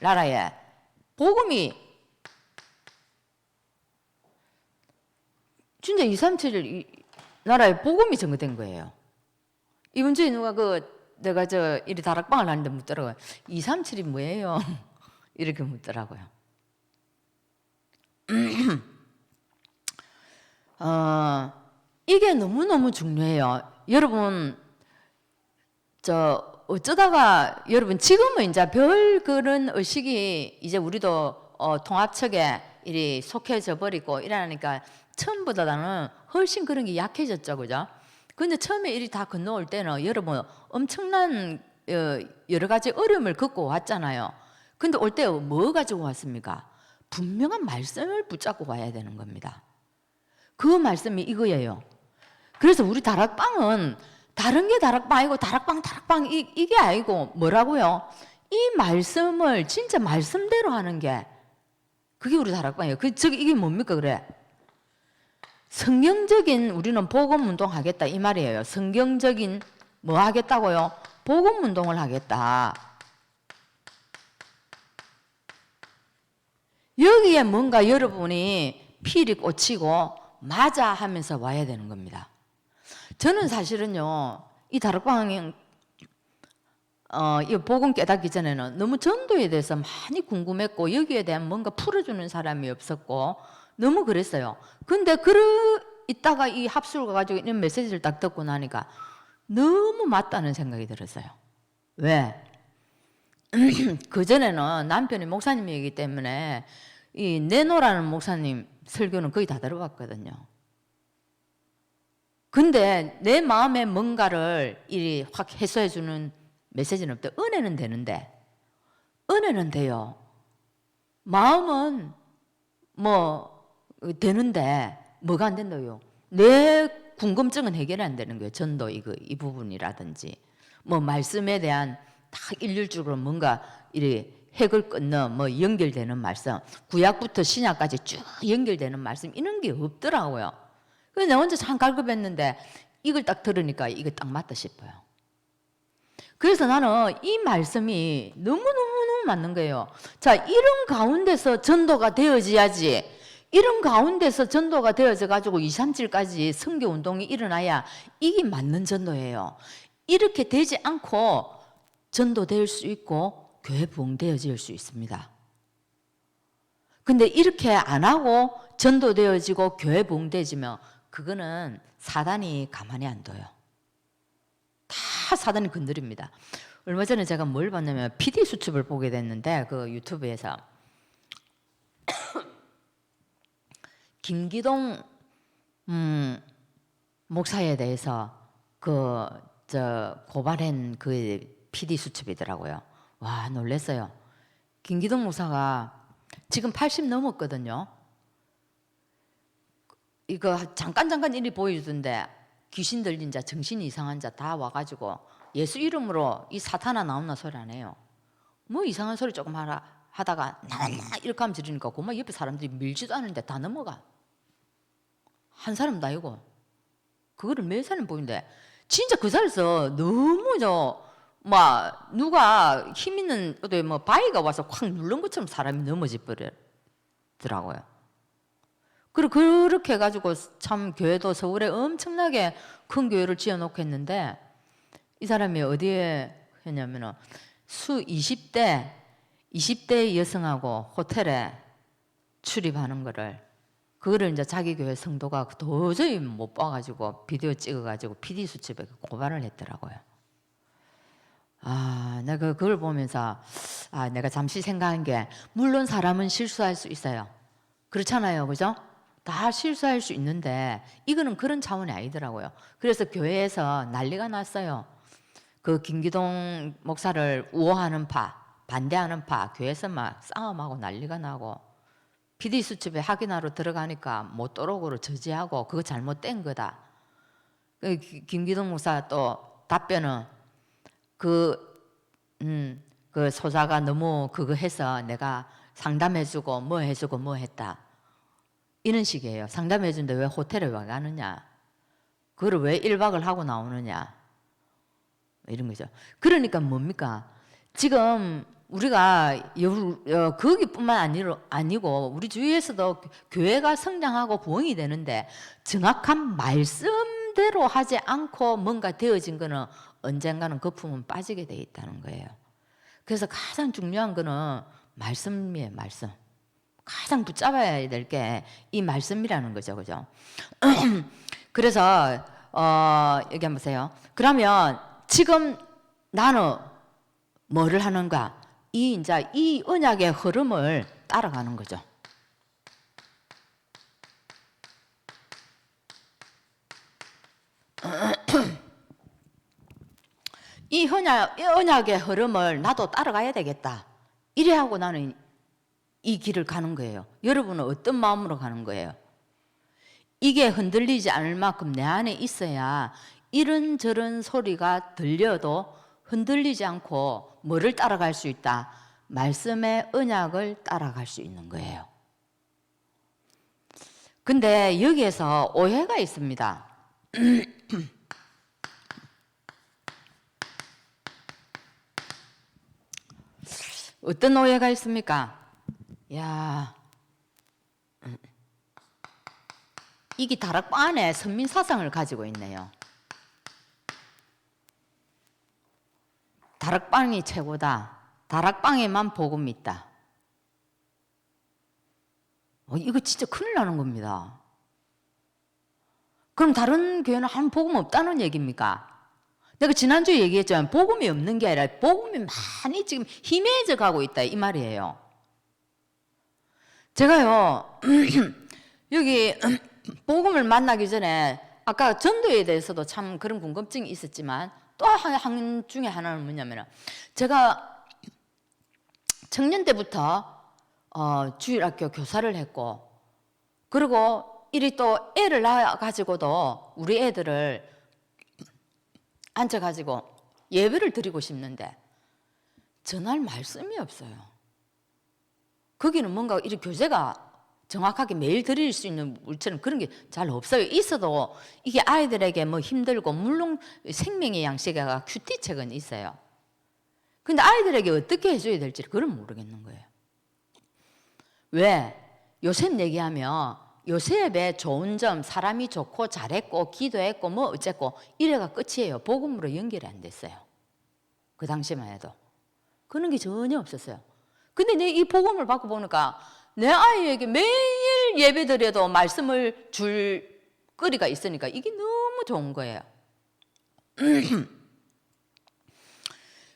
나라에 복음이 진짜 237 나라에 복음이 전거된 거예요. 이번 주에 누가 내가 이리 다락방을 하는데 묻더라고요. 237이 뭐예요? 이렇게 묻더라고요. 이게 너무너무 중요해요. 여러분, 어쩌다가 여러분 지금은 이제 별 그런 의식이 이제 우리도 통합측에 이리 속해져 버리고 이러니까 처음보다는 훨씬 그런 게 약해졌죠, 그죠? 근데 처음에 이리 다 건너올 때는 여러분 엄청난 여러 가지 어려움을 겪고 왔잖아요. 근데 올 때 뭐 가지고 왔습니까? 분명한 말씀을 붙잡고 와야 되는 겁니다. 그 말씀이 이거예요. 그래서 우리 다락방은 다른 게 다락방 아니고 다락방 이게 아니고 뭐라고요? 이 말씀을 진짜 말씀대로 하는 게 그게 우리 다락방이에요. 이게 뭡니까 그래? 성경적인 우리는 복음 운동 하겠다 이 말이에요. 성경적인 뭐 하겠다고요? 복음 운동을 하겠다. 여기에 뭔가 여러분이 필이 꽂히고 맞아 하면서 와야 되는 겁니다. 저는 사실은요, 이 다락방 이 복음 깨닫기 전에는 너무 전도에 대해서 많이 궁금했고 여기에 대한 뭔가 풀어주는 사람이 없었고 너무 그랬어요. 근데 이따가 이 합수를 가가지고 이런 메시지를 딱 듣고 나니까 너무 맞다는 생각이 들었어요. 왜? 그전에는 남편이 목사님이기 때문에 이 네노라는 목사님 설교는 거의 다 들어봤거든요. 근데 내 마음에 뭔가를 이리 확 해소해주는 메시지는 없대. 은혜는 되는데, 은혜는 돼요. 마음은 뭐 되는데 뭐가 안 된다요? 내 궁금증은 해결이 안 되는 거예요. 전도 이 부분이라든지 뭐 말씀에 대한 다 일률적으로 뭔가 이리 핵을 끊는 뭐 연결되는 말씀, 구약부터 신약까지 쭉 연결되는 말씀 이런 게 없더라고요. 그래서 내가 혼자 참 갈급했는데 이걸 딱 들으니까 이게 딱 맞다 싶어요. 그래서 나는 이 말씀이 너무너무 맞는 거예요. 자, 이런 가운데서 전도가 되어져야지. 이런 가운데서 전도가 되어져 가지고 2, 3, 7까지 선교 운동이 일어나야 이게 맞는 전도예요. 이렇게 되지 않고 전도될 수 있고 교회 부흥되어질 수 있습니다. 근데 이렇게 안 하고 전도되어지고 교회 부흥되어지면 그거는 사단이 가만히 안 둬요. 다 사단이 건드립니다. 얼마 전에 제가 뭘 봤냐면 PD 수첩을 보게 됐는데 그 유튜브에서 김기동 목사에 대해서 고발한 그 PD 수첩이더라고요. 와, 놀랐어요. 김기동 목사가 지금 80 넘었거든요. 이거 잠깐 일이 보여주던데 귀신 들린 자, 정신이 이상한 자 다 와가지고 예수 이름으로 이 사탄아 나오나 소리 안 해요. 뭐 이상한 소리 조금 하다가 나왔나 이렇게 하면 지르니까 그만 옆에 사람들이 밀지도 않는데 다 넘어가. 한 사람도 아니고 그거를 몇 사람 보는데 진짜 그 자리에서 너무 누가 힘 있는 뭐 바위가 와서 확 누른 것처럼 사람이 넘어져 버리더라고요. 그리고 그렇게 해가지고 참 교회도 서울에 엄청나게 큰 교회를 지어놓겠는데 이 사람이 어디에 했냐면은 20대 여성하고 호텔에 출입하는 그거를 이제 자기 교회 성도가 도저히 못 봐가지고 비디오 찍어가지고 PD 수첩에 고발을 했더라고요. 내가 그걸 보면서 내가 잠시 생각한 게 물론 사람은 실수할 수 있어요. 그렇잖아요, 그죠? 다 실수할 수 있는데 이거는 그런 차원이 아니더라고요. 그래서 교회에서 난리가 났어요. 그 김기동 목사를 우호하는 파, 반대하는 파, 교회에서 막 싸움하고 난리가 나고 PD 수첩에 확인하러 들어가니까 못도록으로 저지하고 그거 잘못된 거다. 김기동 목사 또 답변은 그 소자가 너무 그거 해서 내가 상담해주고 뭐 해주고 뭐 했다. 이런 식이에요. 상담해준데 왜 호텔에 왜 가느냐? 그걸 왜 1박을 하고 나오느냐? 이런 거죠. 그러니까 뭡니까? 지금 우리가 거기뿐만 아니고 우리 주위에서도 교회가 성장하고 부흥이 되는데 정확한 말씀대로 하지 않고 뭔가 되어진 거는 언젠가는 거품은 빠지게 돼 있다는 거예요. 그래서 가장 중요한 거는 말씀이에요. 말씀. 가장 붙잡아야 될 게 이 말씀이라는 거죠. 그죠? 그래서 여기 한번 보세요. 그러면 지금 나는 뭐를 하는가? 이제 이 언약의 흐름을 따라가는 거죠. 이 언약의 흐름을 나도 따라가야 되겠다. 이래 하고 나는 이 길을 가는 거예요. 여러분은 어떤 마음으로 가는 거예요? 이게 흔들리지 않을 만큼 내 안에 있어야 이런저런 소리가 들려도 흔들리지 않고 뭐를 따라갈 수 있다? 말씀의 언약을 따라갈 수 있는 거예요. 근데 여기에서 오해가 있습니다. 어떤 오해가 있습니까? 야, 이게 다락방 안에 선민 사상을 가지고 있네요. 다락방이 최고다. 다락방에만 복음이 있다. 이거 진짜 큰일 나는 겁니다. 그럼 다른 교회는 한 복음 없다는 얘기입니까? 내가 지난주에 얘기했지만 복음이 없는 게 아니라 복음이 많이 지금 희미해져 가고 있다 이 말이에요. 제가요 여기 복음을 만나기 전에 아까 전도에 대해서도 참 그런 궁금증이 있었지만 또 한 중에 하나는 뭐냐면 제가 청년 때부터 주일학교 교사를 했고 그리고 이리 또 애를 낳아가지고도 우리 애들을 앉아가지고 예배를 드리고 싶는데 전할 말씀이 없어요. 거기는 뭔가 이렇게 교재가 정확하게 매일 드릴 수 있는 우리처럼 그런 게 잘 없어요. 있어도 이게 아이들에게 뭐 힘들고 물론 생명의 양식에가 큐티책은 있어요. 근데 아이들에게 어떻게 해줘야 될지 그건 모르겠는 거예요. 왜? 요셉 얘기하면 요셉의 좋은 점, 사람이 좋고 잘했고 기도했고 뭐 어쨌고 이래가 끝이에요. 복음으로 연결이 안 됐어요. 그 당시만 해도. 그런 게 전혀 없었어요. 근데 내 이 복음을 받고 보니까 내 아이에게 매일 예배 드려도 말씀을 줄 거리가 있으니까 이게 너무 좋은 거예요.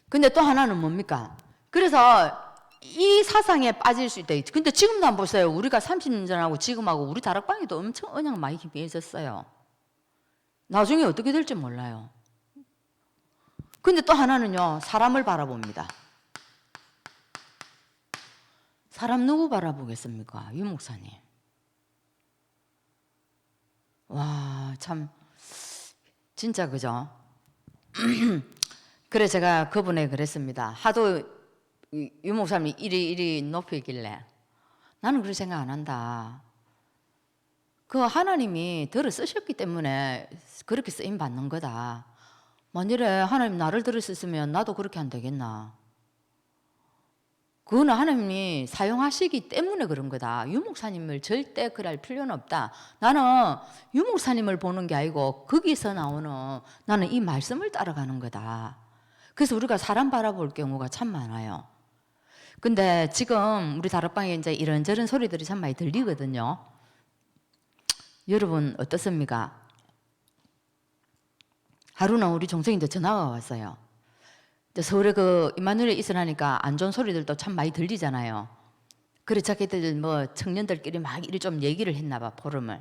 근데 또 하나는 뭡니까? 그래서 이 사상에 빠질 수 있다. 근데 지금도 한번 보세요. 우리가 30년 전하고 지금하고 우리 다락방에도 엄청 언약 많이 희미해졌어요. 나중에 어떻게 될지 몰라요. 근데 또 하나는요. 사람을 바라봅니다. 사람 누구 바라보겠습니까? 유 목사님. 와, 참 진짜 그죠? 그래 제가 그분에 그랬습니다. 하도 유 목사님이 이리 높이길래 나는 그런 생각 안 한다. 그 하나님이 들어 쓰셨기 때문에 그렇게 쓰임 받는 거다. 만일에 하나님 나를 들어 쓰시면 나도 그렇게 안 되겠나? 그거는 하나님이 사용하시기 때문에 그런 거다. 유 목사님을 절대 그럴 필요는 없다. 나는 유 목사님을 보는 게 아니고 거기서 나오는 나는 이 말씀을 따라가는 거다. 그래서 우리가 사람 바라볼 경우가 참 많아요. 근데 지금 우리 다락방에 이제 이런저런 소리들이 참 많이 들리거든요. 여러분 어떻습니까? 하루는 우리 종성인데 전화가 왔어요. 서울에 그 임마누엘에 있으라니까 안 좋은 소리들도 참 많이 들리잖아요. 그래 자기들 뭐 청년들끼리 막 이리 좀 얘기를 했나 봐 포럼을.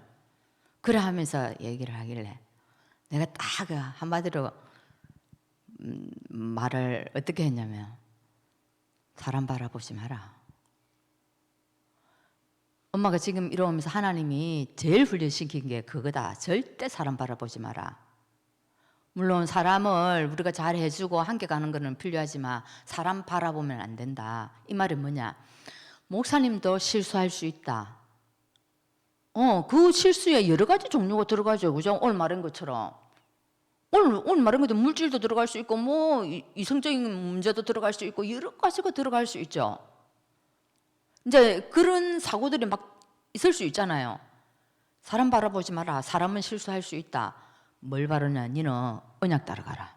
그래 하면서 얘기를 하길래 내가 딱 한마디로 말을 어떻게 했냐면 사람 바라보지 마라. 엄마가 지금 이러면서 하나님이 제일 훈련시킨 게 그거다. 절대 사람 바라보지 마라. 물론 사람을 우리가 잘 해주고 함께 가는 거는 필요하지만 사람 바라보면 안 된다. 이 말은 뭐냐? 목사님도 실수할 수 있다. 그 실수에 여러 가지 종류가 들어가죠. 그죠? 오늘 말한 것처럼. 오늘 말한 것도 물질도 들어갈 수 있고 뭐 이성적인 문제도 들어갈 수 있고 여러 가지가 들어갈 수 있죠. 이제 그런 사고들이 막 있을 수 있잖아요. 사람 바라보지 마라. 사람은 실수할 수 있다. 뭘 바르냐? 니는 언약 따라가라.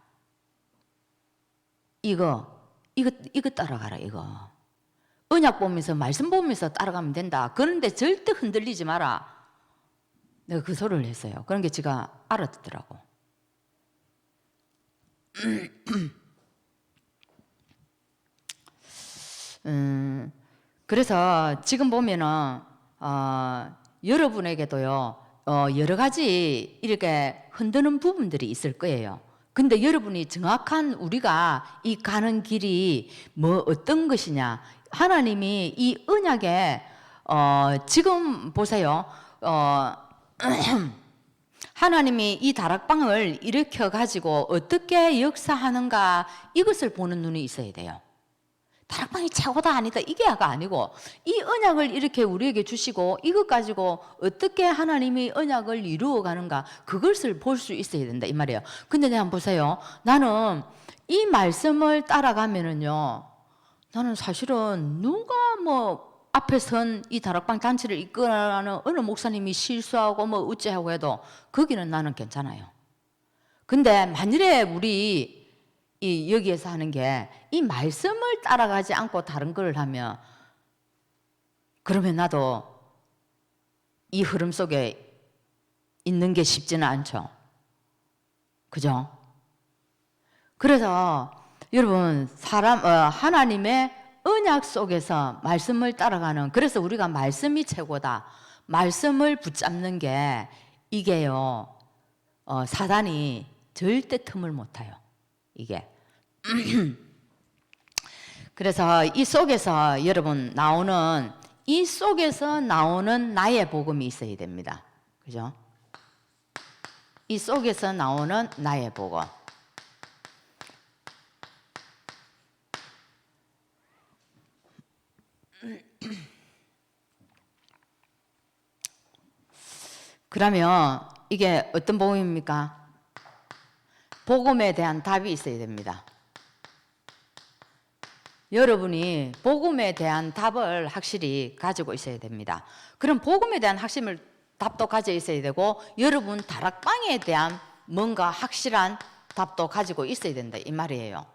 이거 따라가라 이거. 언약 보면서 말씀 보면서 따라가면 된다. 그런데 절대 흔들리지 마라. 내가 그 소리를 했어요. 그런 게 제가 알아듣더라고. 그래서 지금 보면은 여러분에게도요 여러 가지 이렇게 흔드는 부분들이 있을 거예요. 근데 여러분이 정확한 우리가 이 가는 길이 뭐 어떤 것이냐, 하나님이 이 언약에 지금 보세요. 하나님이 이 다락방을 일으켜 가지고 어떻게 역사하는가, 이것을 보는 눈이 있어야 돼요. 다락방이 최고다 아니다 이게가 아니고, 이 언약을 이렇게 우리에게 주시고 이것 가지고 어떻게 하나님이 언약을 이루어 가는가, 그것을 볼 수 있어야 된다 이 말이에요. 근데 한번 보세요. 나는 이 말씀을 따라가면은요, 나는 사실은 누가 뭐 앞에 선 이 다락방 단체를 이끌어가는 어느 목사님이 실수하고 뭐 어찌하고 해도 거기는 나는 괜찮아요. 근데 만일에 우리 여기에서 하는 게 이 말씀을 따라가지 않고 다른 걸 하면, 그러면 나도 이 흐름 속에 있는 게 쉽지는 않죠. 그죠? 그래서 여러분, 하나님의 언약 속에서 말씀을 따라가는, 그래서 우리가 말씀이 최고다, 말씀을 붙잡는 게 이게요, 사단이 절대 틈을 못 타요 이게. 그래서 이 속에서 여러분 나오는, 이 속에서 나오는 나의 복음이 있어야 됩니다. 그죠? 이 속에서 나오는 나의 복음. 그러면 이게 어떤 복음입니까? 복음에 대한 답이 있어야 됩니다. 여러분이 복음에 대한 답을 확실히 가지고 있어야 됩니다. 그럼 복음에 대한 답도 가져 있어야 되고, 여러분 다락방에 대한 뭔가 확실한 답도 가지고 있어야 된다 이 말이에요.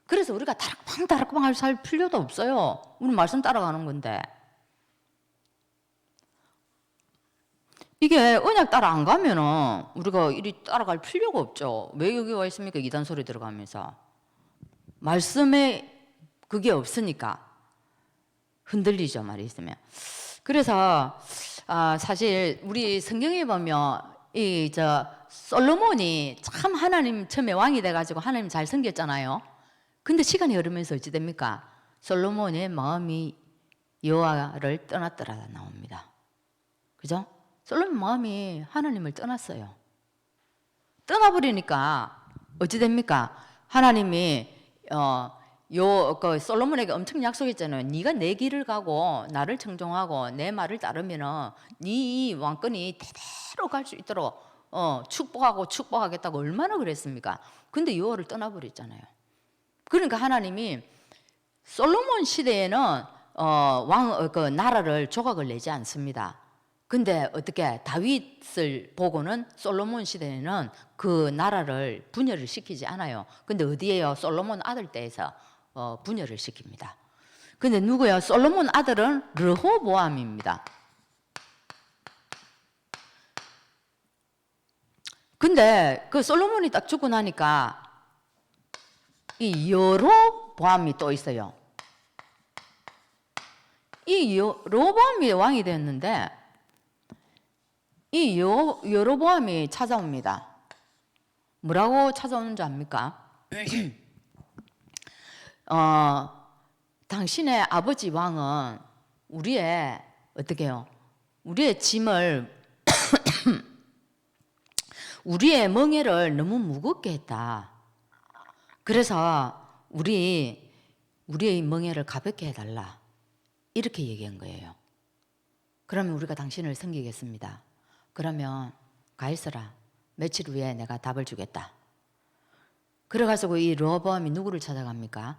그래서 우리가 다락방 살 필요도 없어요. 우리 말씀 따라가는 건데. 이게 언약 따라 안 가면은 우리가 이리 따라갈 필요가 없죠. 왜 여기 와 있습니까? 이단 소리 들어가면서. 말씀에 그게 없으니까 흔들리죠, 말이 있으면. 그래서 사실 우리 성경에 보면 솔로몬이 참 하나님 처음에 왕이 돼가지고 하나님 잘 섬겼잖아요. 근데 시간이 흐르면서 어찌 됩니까? 솔로몬의 마음이 여호와를 떠났더라 나옵니다. 그죠? 솔로몬 마음이 하나님을 떠났어요. 떠나버리니까 어찌 됩니까? 하나님이 솔로몬에게 엄청 약속했잖아요. 네가 내 길을 가고 나를 청종하고 내 말을 따르면은 네 왕권이 대대로 갈 수 있도록 축복하겠다고 얼마나 그랬습니까? 근데 여호와를 떠나버렸잖아요. 그러니까 하나님이 솔로몬 시대에는 나라를 조각을 내지 않습니다. 근데 어떻게 다윗을 보고는 솔로몬 시대에는 그 나라를 분열을 시키지 않아요. 근데 어디에요? 솔로몬 아들 때에서 분열을 시킵니다. 근데 누구예요? 솔로몬 아들은 르호보암입니다. 근데 그 솔로몬이 딱 죽고 나니까 이 여로보암이 또 있어요. 이 여로보암이 왕이 됐는데 이 여로보암이 찾아옵니다. 뭐라고 찾아오는 줄 압니까? 당신의 아버지 왕은 우리의 우리의 짐을 우리의 멍에를 너무 무겁게 했다. 그래서 우리의 멍에를 가볍게 해달라. 이렇게 얘기한 거예요. 그러면 우리가 당신을 섬기겠습니다. 그러면 가 있어라. 며칠 후에 내가 답을 주겠다. 그래가지고 이 르호보암이 누구를 찾아갑니까?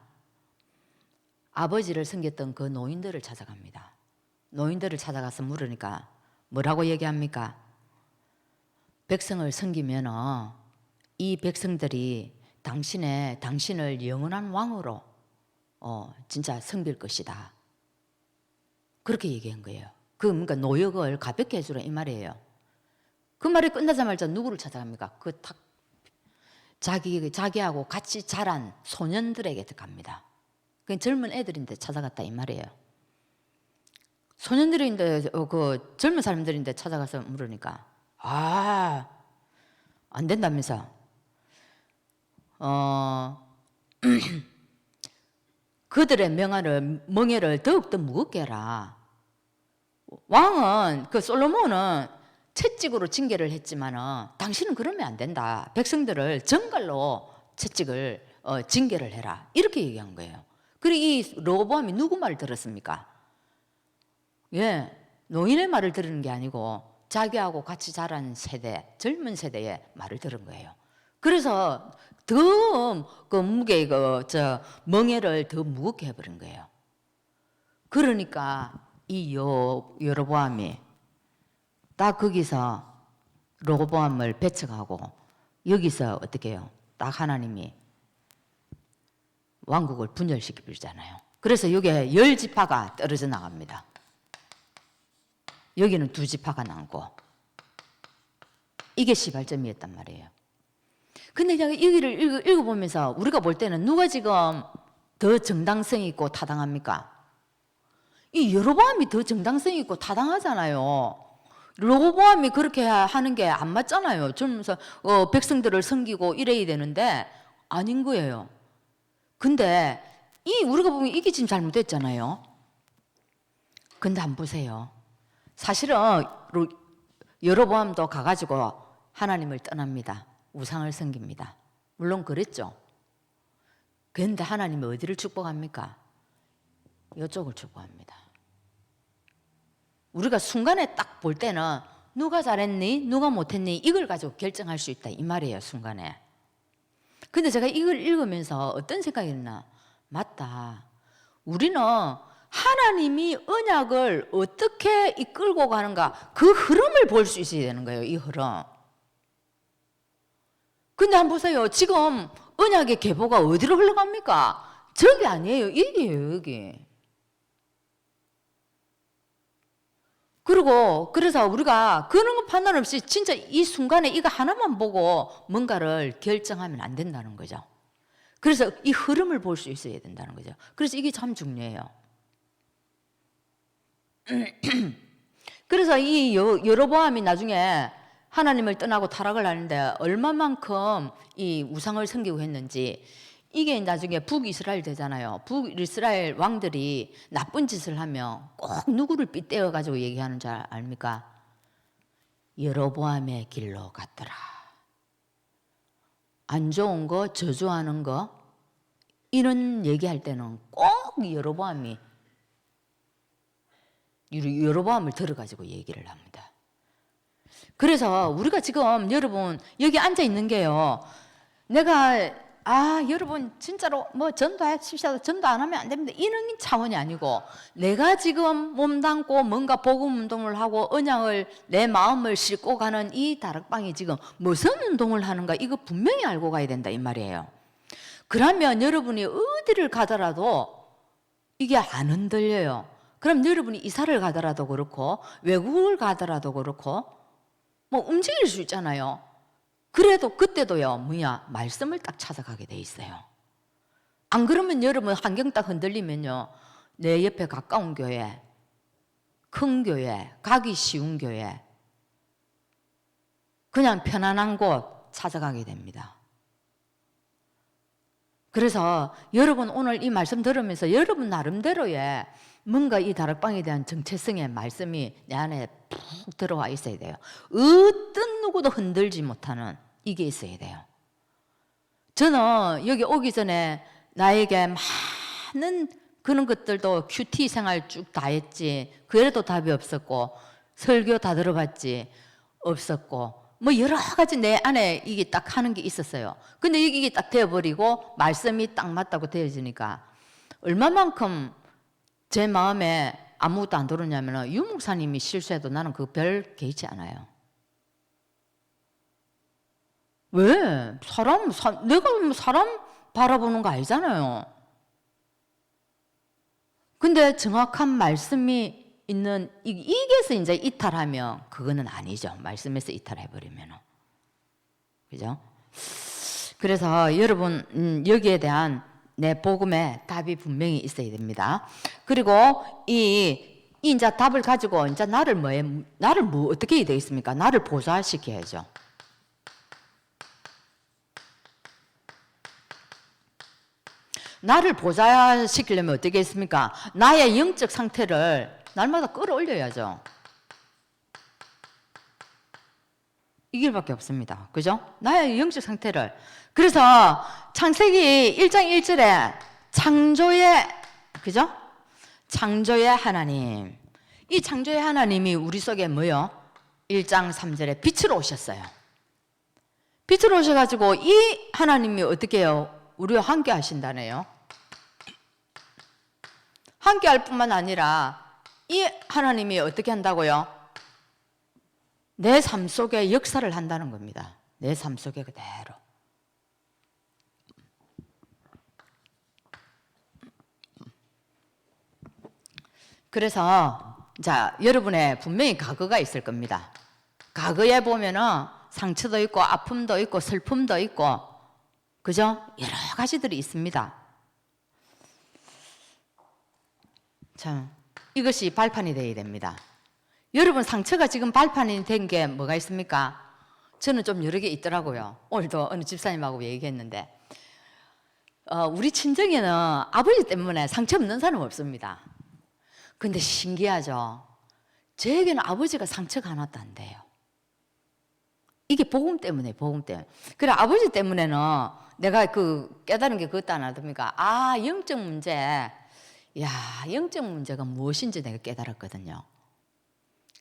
아버지를 섬겼던 그 노인들을 찾아갑니다. 노인들을 찾아가서 물으니까 뭐라고 얘기합니까? 백성을 섬기면 이 백성들이 당신을 영원한 왕으로 진짜 섬길 것이다. 그렇게 얘기한 거예요. 그러니까 노역을 가볍게 해주라 이 말이에요. 그 말이 끝나자마자 누구를 찾아갑니까? 자기하고 같이 자란 소년들에게 갑니다. 그 젊은 애들인데 찾아갔다 이 말이에요. 소년들인데 그 젊은 사람들인데 찾아가서 물으니까 안 된다면서 그들의 멍에를 더욱더 무겁게 해라. 왕은 그 솔로몬은 채찍으로 징계를 했지만은 당신은 그러면 안 된다. 백성들을 정갈로 채찍을 징계를 해라. 이렇게 얘기한 거예요. 그리고 이 르호보암이 누구 말을 들었습니까? 예, 노인의 말을 들은 게 아니고 자기하고 같이 자란 세대, 젊은 세대의 말을 들은 거예요. 그래서 더 그 멍에를 더 무겁게 해버린 거예요. 그러니까 이 여로보암이 딱 거기서 르호보암을 배척하고 여기서 어떻게 해요? 딱 하나님이 왕국을 분열시켜 버리잖아요. 그래서 여기에 10지파가 떨어져 나갑니다. 여기는 2지파가 남고 이게 시발점이었단 말이에요. 근데 제가 여기를 읽어보면서 우리가 볼 때는 누가 지금 더 정당성 있고 타당합니까? 이 여로보암이 더 정당성 있고 타당하잖아요. 르호보암이 그렇게 하는 게 안 맞잖아요. 젊으면서 백성들을 섬기고 이래야 되는데 아닌 거예요. 근데 우리가 보면 이게 지금 잘못됐잖아요. 근데 한번 보세요. 사실은 여로보암도 가가지고 하나님을 떠납니다. 우상을 섬깁니다. 물론 그랬죠. 그런데 하나님이 어디를 축복합니까? 이쪽을 축복합니다. 우리가 순간에 딱 볼 때는 누가 잘했니? 누가 못했니? 이걸 가지고 결정할 수 있다 이 말이에요. 순간에. 근데 제가 이걸 읽으면서 어떤 생각이 드나? 맞다. 우리는 하나님이 언약을 어떻게 이끌고 가는가 그 흐름을 볼 수 있어야 되는 거예요. 이 흐름. 근데 한번 보세요. 지금 언약의 계보가 어디로 흘러갑니까? 저기 아니에요. 여기예요. 여기. 그리고 그래서 우리가 그런 거 판단 없이 진짜 이 순간에 이거 하나만 보고 뭔가를 결정하면 안 된다는 거죠. 그래서 이 흐름을 볼 수 있어야 된다는 거죠. 그래서 이게 참 중요해요. 그래서 이 여로보암이 나중에 하나님을 떠나고 타락을 하는데 얼마만큼 이 우상을 섬기고 했는지 이게 나중에 북이스라엘 되잖아요. 북이스라엘 왕들이 나쁜 짓을 하면 꼭 누구를 빗대어 가지고 얘기하는 줄 압니까? 여로보암의 길로 갔더라. 안 좋은 거, 저주하는 거 이런 얘기할 때는 꼭 여로보암을 들어가지고 얘기를 합니다. 그래서 우리가 지금 여러분 여기 앉아 있는 게요. 내가 여러분 진짜로 뭐 전도하십시오. 전도 안 하면 안 됩니다. 이런 차원이 아니고 내가 지금 몸담고 뭔가 복음 운동을 하고 언약을 내 마음을 싣고 가는 이 다락방이 지금 무슨 운동을 하는가 이거 분명히 알고 가야 된다 이 말이에요. 그러면 여러분이 어디를 가더라도 이게 안 흔들려요. 그럼 여러분이 이사를 가더라도 그렇고 외국을 가더라도 그렇고 뭐 움직일 수 있잖아요. 그래도 그때도요 말씀을 딱 찾아가게 돼 있어요. 안 그러면 여러분 환경 딱 흔들리면요 내 옆에 가까운 교회, 큰 교회, 가기 쉬운 교회 그냥 편안한 곳 찾아가게 됩니다. 그래서 여러분 오늘 이 말씀 들으면서 여러분 나름대로의 뭔가 이 다락방에 대한 정체성의 말씀이 내 안에 푹 들어와 있어야 돼요. 어떤 누구도 흔들지 못하는 이게 있어야 돼요. 저는 여기 오기 전에 나에게 많은 그런 것들도 큐티 생활 쭉 다 했지. 그래도 답이 없었고 설교 다 들어봤지 없었고 뭐 여러 가지 내 안에 이게 딱 하는 게 있었어요. 근데 이게 딱 되어버리고 말씀이 딱 맞다고 되어지니까 얼마만큼 제 마음에 아무것도 안 들었냐면 유 목사님이 실수해도 나는 그 별 개의치 않아요. 왜? 내가 뭐 사람 바라보는 거 아니잖아요. 근데 정확한 말씀이 있는, 이게서 이제 이탈하면 그거는 아니죠. 말씀에서 이탈해버리면. 그죠? 그래서 여러분, 여기에 대한 내 복음의 답이 분명히 있어야 됩니다. 그리고 이제 답을 가지고 이제 나를 어떻게 해야 되겠습니까? 나를 보좌시켜야죠. 나를 보좌시키려면 어떻게 했습니까? 나의 영적 상태를 날마다 끌어올려야죠. 이 길밖에 없습니다. 그죠? 나의 영적 상태를. 그래서 창세기 1장 1절에 창조의, 그죠? 창조의 하나님. 이 창조의 하나님이 우리 속에 뭐요? 1장 3절에 빛으로 오셨어요. 빛으로 오셔가지고 이 하나님이 어떻게 해요? 우리와 함께 하신다네요. 함께 할 뿐만 아니라 이 하나님이 어떻게 한다고요? 내 삶 속에 역사를 한다는 겁니다. 내 삶 속에 그대로. 그래서 자, 여러분의 분명히 과거가 있을 겁니다. 과거에 보면은 상처도 있고 아픔도 있고 슬픔도 있고, 그죠? 여러 가지들이 있습니다. 자, 이것이 발판이 되어야 됩니다. 여러분 상처가 지금 발판이 된 게 뭐가 있습니까? 저는 좀 여러 개 있더라고요. 오늘도 어느 집사님하고 얘기했는데, 우리 친정에는 아버지 때문에 상처 없는 사람 없습니다. 근데 신기하죠? 저에게는 아버지가 상처가 하나도 안 돼요. 이게 복음 때문에, 복음 때문에. 그래, 아버지 때문에는 내가 깨달은 게 그것도 안 하답니까? 아, 영적 문제. 야, 영적 문제가 무엇인지 내가 깨달았거든요.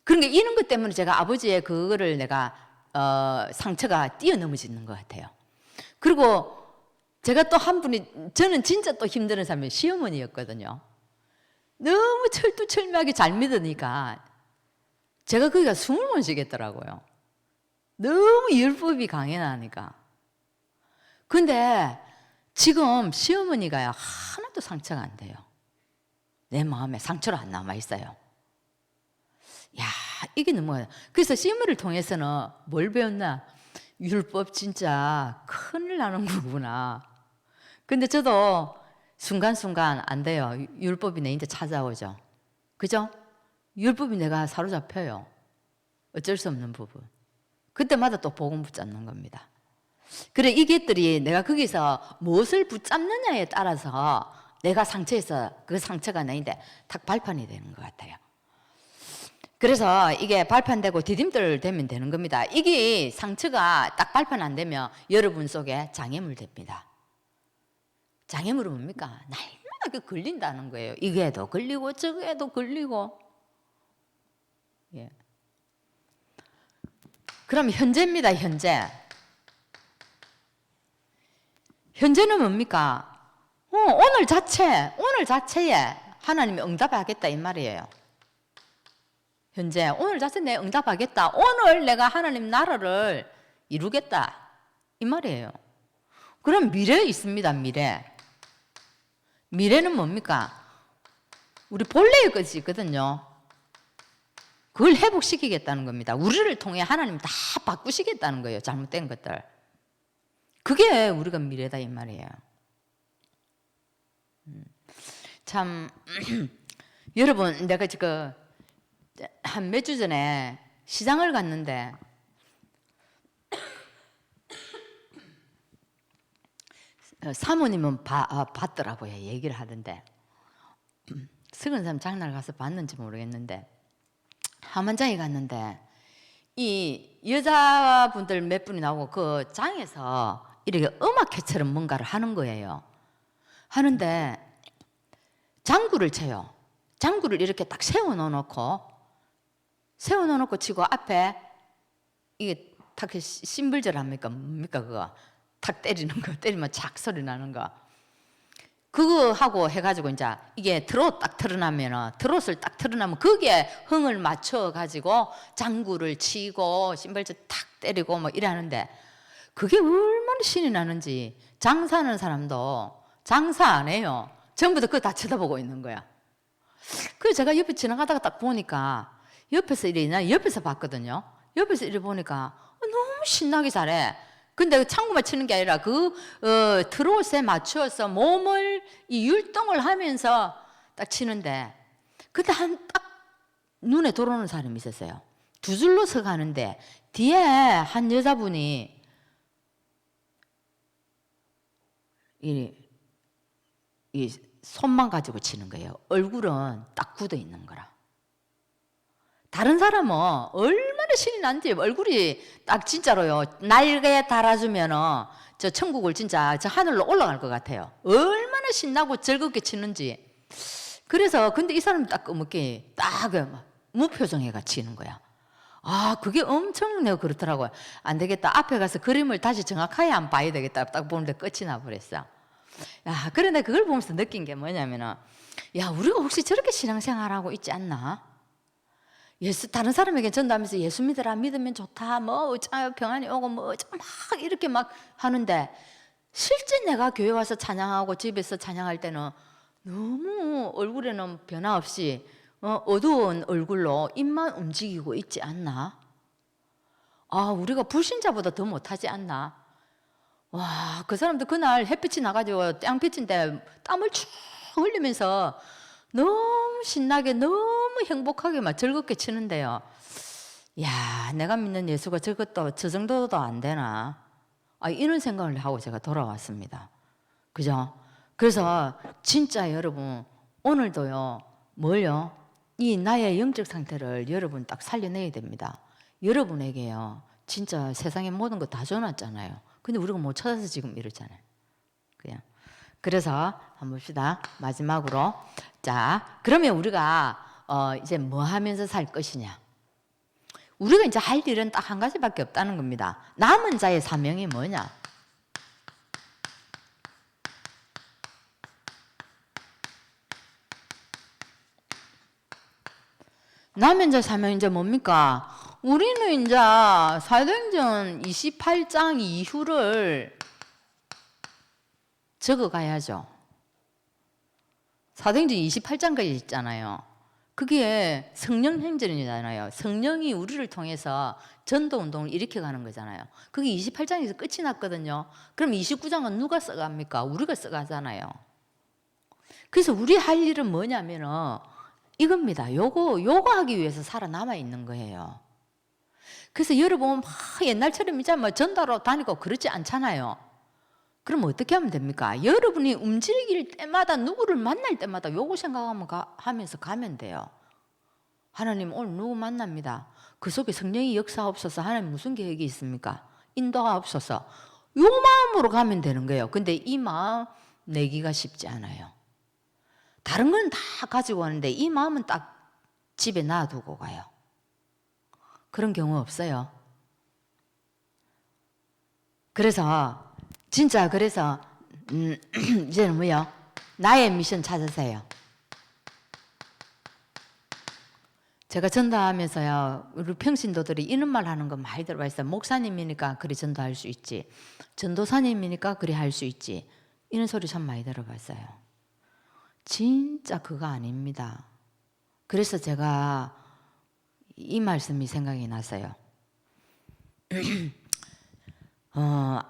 그러니까 이런 것 때문에 제가 아버지의 그거를 내가 상처가 뛰어넘어지는 것 같아요. 그리고 제가 또 한 분이, 저는 진짜 또 힘든 사람이 시어머니였거든요. 너무 철두철미하게 잘 믿으니까 제가 거기가 숨을 못 쉬겠더라고요. 너무 율법이 강해나니까. 근데 지금 시어머니가요, 하나도 상처가 안 돼요. 내 마음에 상처로 안 남아있어요. 야, 이게 너무. 그래서 시어머니를 통해서는 뭘 배웠나? 율법 진짜 큰일 나는 거구나. 근데 저도 순간순간 안 돼요. 율법이 내 인제 찾아오죠. 그죠? 율법이 내가 사로잡혀요. 어쩔 수 없는 부분. 그때마다 또 복음 붙잡는 겁니다. 그래, 이것들이 내가 거기서 무엇을 붙잡느냐에 따라서 내가 상처에서 그 상처가 나인데 탁 발판이 되는 것 같아요. 그래서 이게 발판되고 디딤돌 되면 되는 겁니다. 이게 상처가 딱 발판 안 되면 여러분 속에 장애물 됩니다. 장애물은 뭡니까? 날마다 걸린다는 거예요. 이게도 걸리고 저게도 걸리고. 예. 그럼 현재입니다. 현재. 현재는 뭡니까? 오늘 자체에 하나님이 응답하겠다 이 말이에요. 현재 오늘 자체 내 응답하겠다. 오늘 내가 하나님 나라를 이루겠다 이 말이에요. 그럼 미래에 있습니다. 미래는 뭡니까? 우리 본래의 것이 있거든요. 그걸 회복시키겠다는 겁니다. 우리를 통해 하나님 다 바꾸시겠다는 거예요. 잘못된 것들. 그게 우리가 미래다 이 말이에요. 참 여러분, 내가 지금 한 몇 주 전에 시장을 갔는데 사모님은 봤더라고요. 얘기를 하던데 석은 사람 장날 가서 봤는지 모르겠는데 함안장에 갔는데 이 여자분들 몇 분이 나오고 그 장에서 이렇게 음악회처럼 뭔가를 하는 거예요. 하는데 장구를 쳐요. 장구를 이렇게 딱 세워놓고 치고 앞에 이게 탁 심불절 합니까? 뭡니까 그거? 탁 때리는 거, 때리면 착 소리 나는 거. 그거 하고 해가지고 이제 이게 트롯을 딱 틀어나면 거기에 흥을 맞춰가지고 장구를 치고 심벌질 탁 때리고 뭐 이러는데 그게 얼마나 신이 나는지. 장사하는 사람도 장사 안 해요. 전부 다 그거 다 쳐다보고 있는 거야. 그래서 제가 옆에 지나가다가 딱 보니까 옆에서 나 옆에서 봤거든요. 옆에서 이래 보니까 너무 신나게 잘해. 근데 창구만 치는 게 아니라 트롯에 맞추어서 몸을 이 율동을 하면서 딱 치는데, 그때 딱 눈에 들어오는 사람이 있었어요. 두 줄로 서 가는데 뒤에 한 여자분이 이 손만 가지고 치는 거예요. 얼굴은 딱 굳어 있는 거라. 다른 사람은 얼마나 신이 난지 얼굴이 딱 진짜로요. 날개에 달아주면은 저 천국을 진짜 저 하늘로 올라갈 것 같아요. 얼마나 신나고 즐겁게 치는지. 그래서 근데 이 사람이 딱 검게 딱 무표정해가 치는 거야. 아, 그게 엄청 내가 그렇더라고요. 안 되겠다. 앞에 가서 그림을 다시 정확하게 안 봐야 되겠다. 딱 보는데 끝이 나버렸어. 야, 그런데 그걸 보면서 느낀 게 뭐냐면은, 야, 우리가 혹시 저렇게 신앙생활하고 있지 않나? 다른 사람에게 전도하면서 예수 믿으라, 믿으면 좋다, 뭐 평안이 오고 뭐 막 이렇게 막 하는데, 실제 내가 교회 와서 찬양하고 집에서 찬양할 때는 너무 얼굴에는 변화 없이 어두운 얼굴로 입만 움직이고 있지 않나? 아, 우리가 불신자보다 더 못하지 않나? 와, 그 사람들 그날 햇빛이 나가지고 땡빛인데 땀을 쭉 흘리면서 너무 신나게 너무 행복하게 막 즐겁게 치는데요. 야, 내가 믿는 예수가 저 정도도 안 되나? 아, 이런 생각을 하고 제가 돌아왔습니다. 그죠? 그래서 진짜 여러분 오늘도요, 뭘요? 이 나의 영적 상태를 여러분 딱 살려내야 됩니다. 여러분에게요, 진짜 세상의 모든 거 다 줘놨잖아요. 근데 우리가 못 찾아서 지금 이러잖아요. 그냥. 그래서 한번 봅시다. 마지막으로. 자, 그러면 우리가 이제 뭐 하면서 살 것이냐? 우리가 이제 할 일은 딱 한 가지밖에 없다는 겁니다. 남은 자의 사명이 뭐냐? 남은 자 사명이 이제 뭡니까? 우리는 이제 사도행전 28장 이후를 적어 가야죠. 사도행전 28장까지 있잖아요. 그게 성령 행전이잖아요. 성령이 우리를 통해서 전도 운동을 일으켜 가는 거잖아요. 그게 28장에서 끝이 났거든요. 그럼 29장은 누가 써갑니까? 우리가 써가잖아요. 그래서 우리 할 일은 뭐냐면은 이겁니다. 요거 하기 위해서 살아남아 있는 거예요. 그래서 여러분 막 옛날처럼 이제 뭐 전도하러 다니고 그러지 않잖아요. 그럼 어떻게 하면 됩니까? 여러분이 움직일 때마다 누구를 만날 때마다 요거 생각하면서 가면 돼요. 하나님 오늘 누구 만납니다. 그 속에 성령이 역사하옵소서. 하나님 무슨 계획이 있습니까? 인도하옵소서. 요 마음으로 가면 되는 거예요. 근데 이 마음 내기가 쉽지 않아요. 다른 건 다 가지고 가는데 이 마음은 딱 집에 놔두고 가요. 그런 경우 없어요. 그래서 진짜 그래서 이제는 뭐요? 나의 미션 찾으세요. 제가 전도하면서요, 우리 평신도들이 이런 말 하는 거 많이 들어봤어요. 목사님이니까 그리 전도할 수 있지, 전도사님이니까 그리 할 수 있지, 이런 소리 참 많이 들어봤어요. 진짜 그거 아닙니다. 그래서 제가 이 말씀이 생각이 났어요.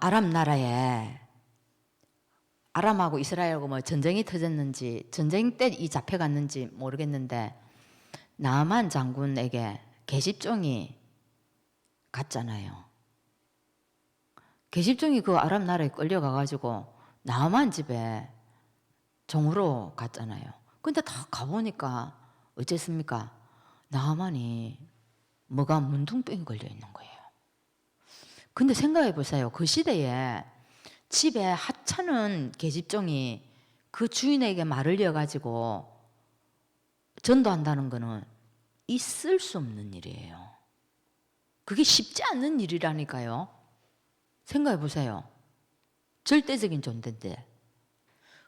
아람 나라에 아람하고 이스라엘하고 뭐 전쟁이 터졌는지 전쟁 때 이 잡혀갔는지 모르겠는데 나만 장군에게 계집종이 갔잖아요. 계집종이 그 아람 나라에 끌려가가지고 나만 집에 종으로 갔잖아요. 근데 다 가보니까 어쨌습니까? 나만이 뭐가 문둥병이 걸려 있는 거예요. 근데 생각해 보세요. 그 시대에 집에 하찮은 계집종이 그 주인에게 말을 이어가지고 전도한다는 거는 있을 수 없는 일이에요. 그게 쉽지 않은 일이라니까요. 생각해 보세요. 절대적인 존재인데.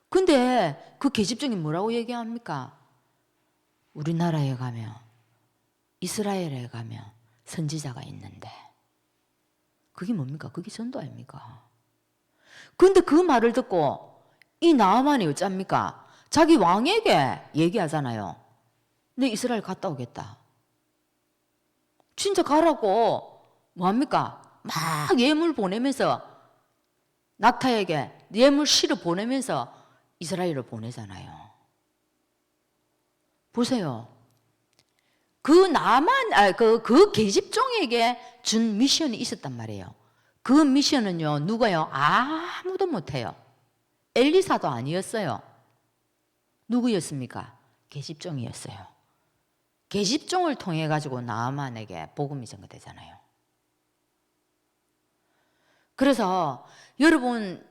근데 그 계집종이 뭐라고 얘기합니까? 우리나라에 가면, 이스라엘에 가면 선지자가 있는데 그게 뭡니까? 그게 전도 아닙니까? 근데 그 말을 듣고 이 나아만이 어쩝니까? 자기 왕에게 얘기하잖아요. 내 이스라엘 갔다 오겠다. 진짜 가라고 뭐합니까? 막 예물 보내면서 낙타에게 예물 실어 보내면서 이스라엘을 보내잖아요. 보세요. 그 계집종에게 준 미션이 있었단 말이에요. 그 미션은요, 누가요? 아무도 못해요. 엘리사도 아니었어요. 누구였습니까? 계집종이었어요. 계집종을 통해 가지고 나아만에게 복음이 전가되잖아요. 그래서 여러분,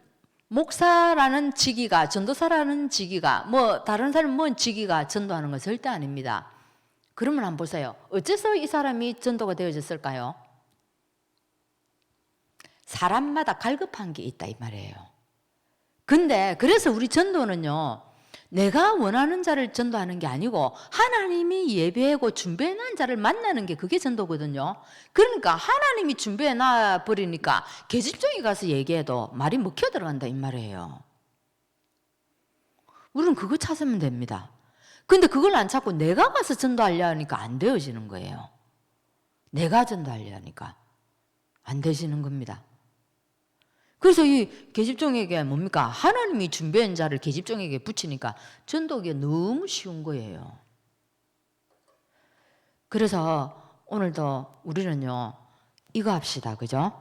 목사라는 직위가, 전도사라는 직위가, 뭐 다른 사람 뭔 직위가 전도하는 건 절대 아닙니다. 그러면 한번 보세요. 어째서 이 사람이 전도가 되어졌을까요? 사람마다 갈급한 게 있다 이 말이에요. 근데 그래서 우리 전도는요, 내가 원하는 자를 전도하는 게 아니고 하나님이 예배하고 준비해 놓은 자를 만나는 게 그게 전도거든요. 그러니까 하나님이 준비해 놔 버리니까 계집종이 가서 얘기해도 말이 먹혀 들어간다 이 말이에요. 우리는 그거 찾으면 됩니다. 근데 그걸 안 찾고 내가 가서 전도하려 하니까 안 되어지는 거예요. 내가 전도하려 하니까 안 되시는 겁니다. 그래서 이 계집종에게 뭡니까? 하나님이 준비한 자를 계집종에게 붙이니까 전도하기가 너무 쉬운 거예요. 그래서 오늘도 우리는요, 이거 합시다. 그죠?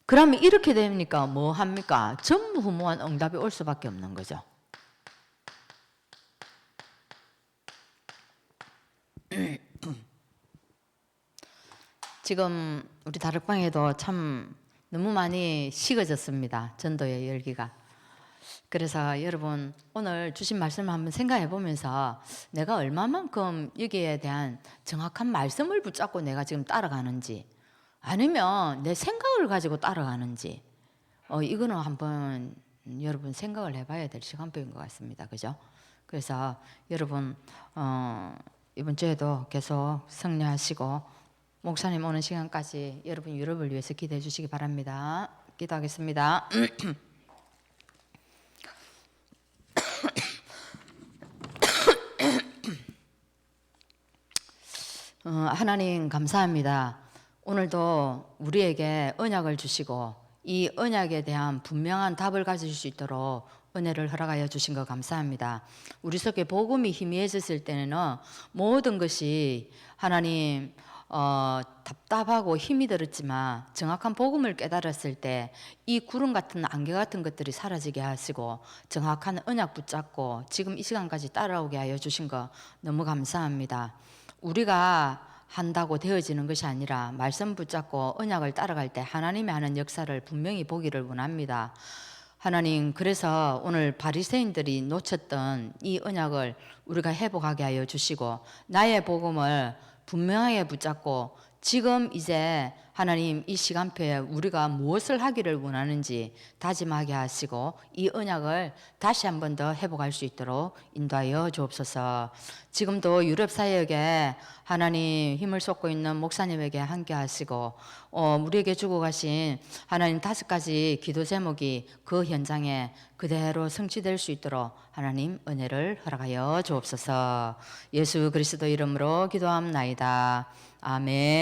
그러면 이렇게 되니까 뭐 합니까? 전무후무한 응답이 올 수밖에 없는 거죠. 지금 우리 다락방에도 참 너무 많이 식어졌습니다. 전도의 열기가. 그래서 여러분 오늘 주신 말씀을 한번 생각해 보면서 내가 얼마만큼 여기에 대한 정확한 말씀을 붙잡고 내가 지금 따라가는지, 아니면 내 생각을 가지고 따라가는지, 이거는 한번 여러분 생각을 해봐야 될 시간표인 것 같습니다. 그죠? 그래서 여러분 이번 주에도 계속 성례하시고 목사님 오는 시간까지 여러분 유럽을 위해서 기도해 주시기 바랍니다. 기도하겠습니다. 하나님 감사합니다. 오늘도 우리에게 언약을 주시고 이 언약에 대한 분명한 답을 가질 수 있도록 은혜를 허락하여 주신 것 감사합니다. 우리 속에 복음이 희미해졌을 때는 모든 것이 하나님 답답하고 힘이 들었지만 정확한 복음을 깨달았을 때 이 구름 같은 안개 같은 것들이 사라지게 하시고 정확한 언약 붙잡고 지금 이 시간까지 따라오게 하여 주신 것 너무 감사합니다. 우리가 한다고 되어지는 것이 아니라 말씀 붙잡고 언약을 따라갈 때 하나님이 하는 역사를 분명히 보기를 원합니다. 하나님, 그래서 오늘 바리새인들이 놓쳤던 이 언약을 우리가 회복하게 하여 주시고 나의 복음을 분명하게 붙잡고 지금 이제 하나님 이 시간표에 우리가 무엇을 하기를 원하는지 다짐하게 하시고 이 언약을 다시 한 번 더 회복할 수 있도록 인도하여 주옵소서. 지금도 유럽 사역에 하나님 힘을 쏟고 있는 목사님에게 함께 하시고 우리에게 주고 가신 하나님 5가지 기도 제목이 그 현장에 그대로 성취될 수 있도록 하나님 은혜를 허락하여 주옵소서. 예수 그리스도 이름으로 기도합나이다. 아멘.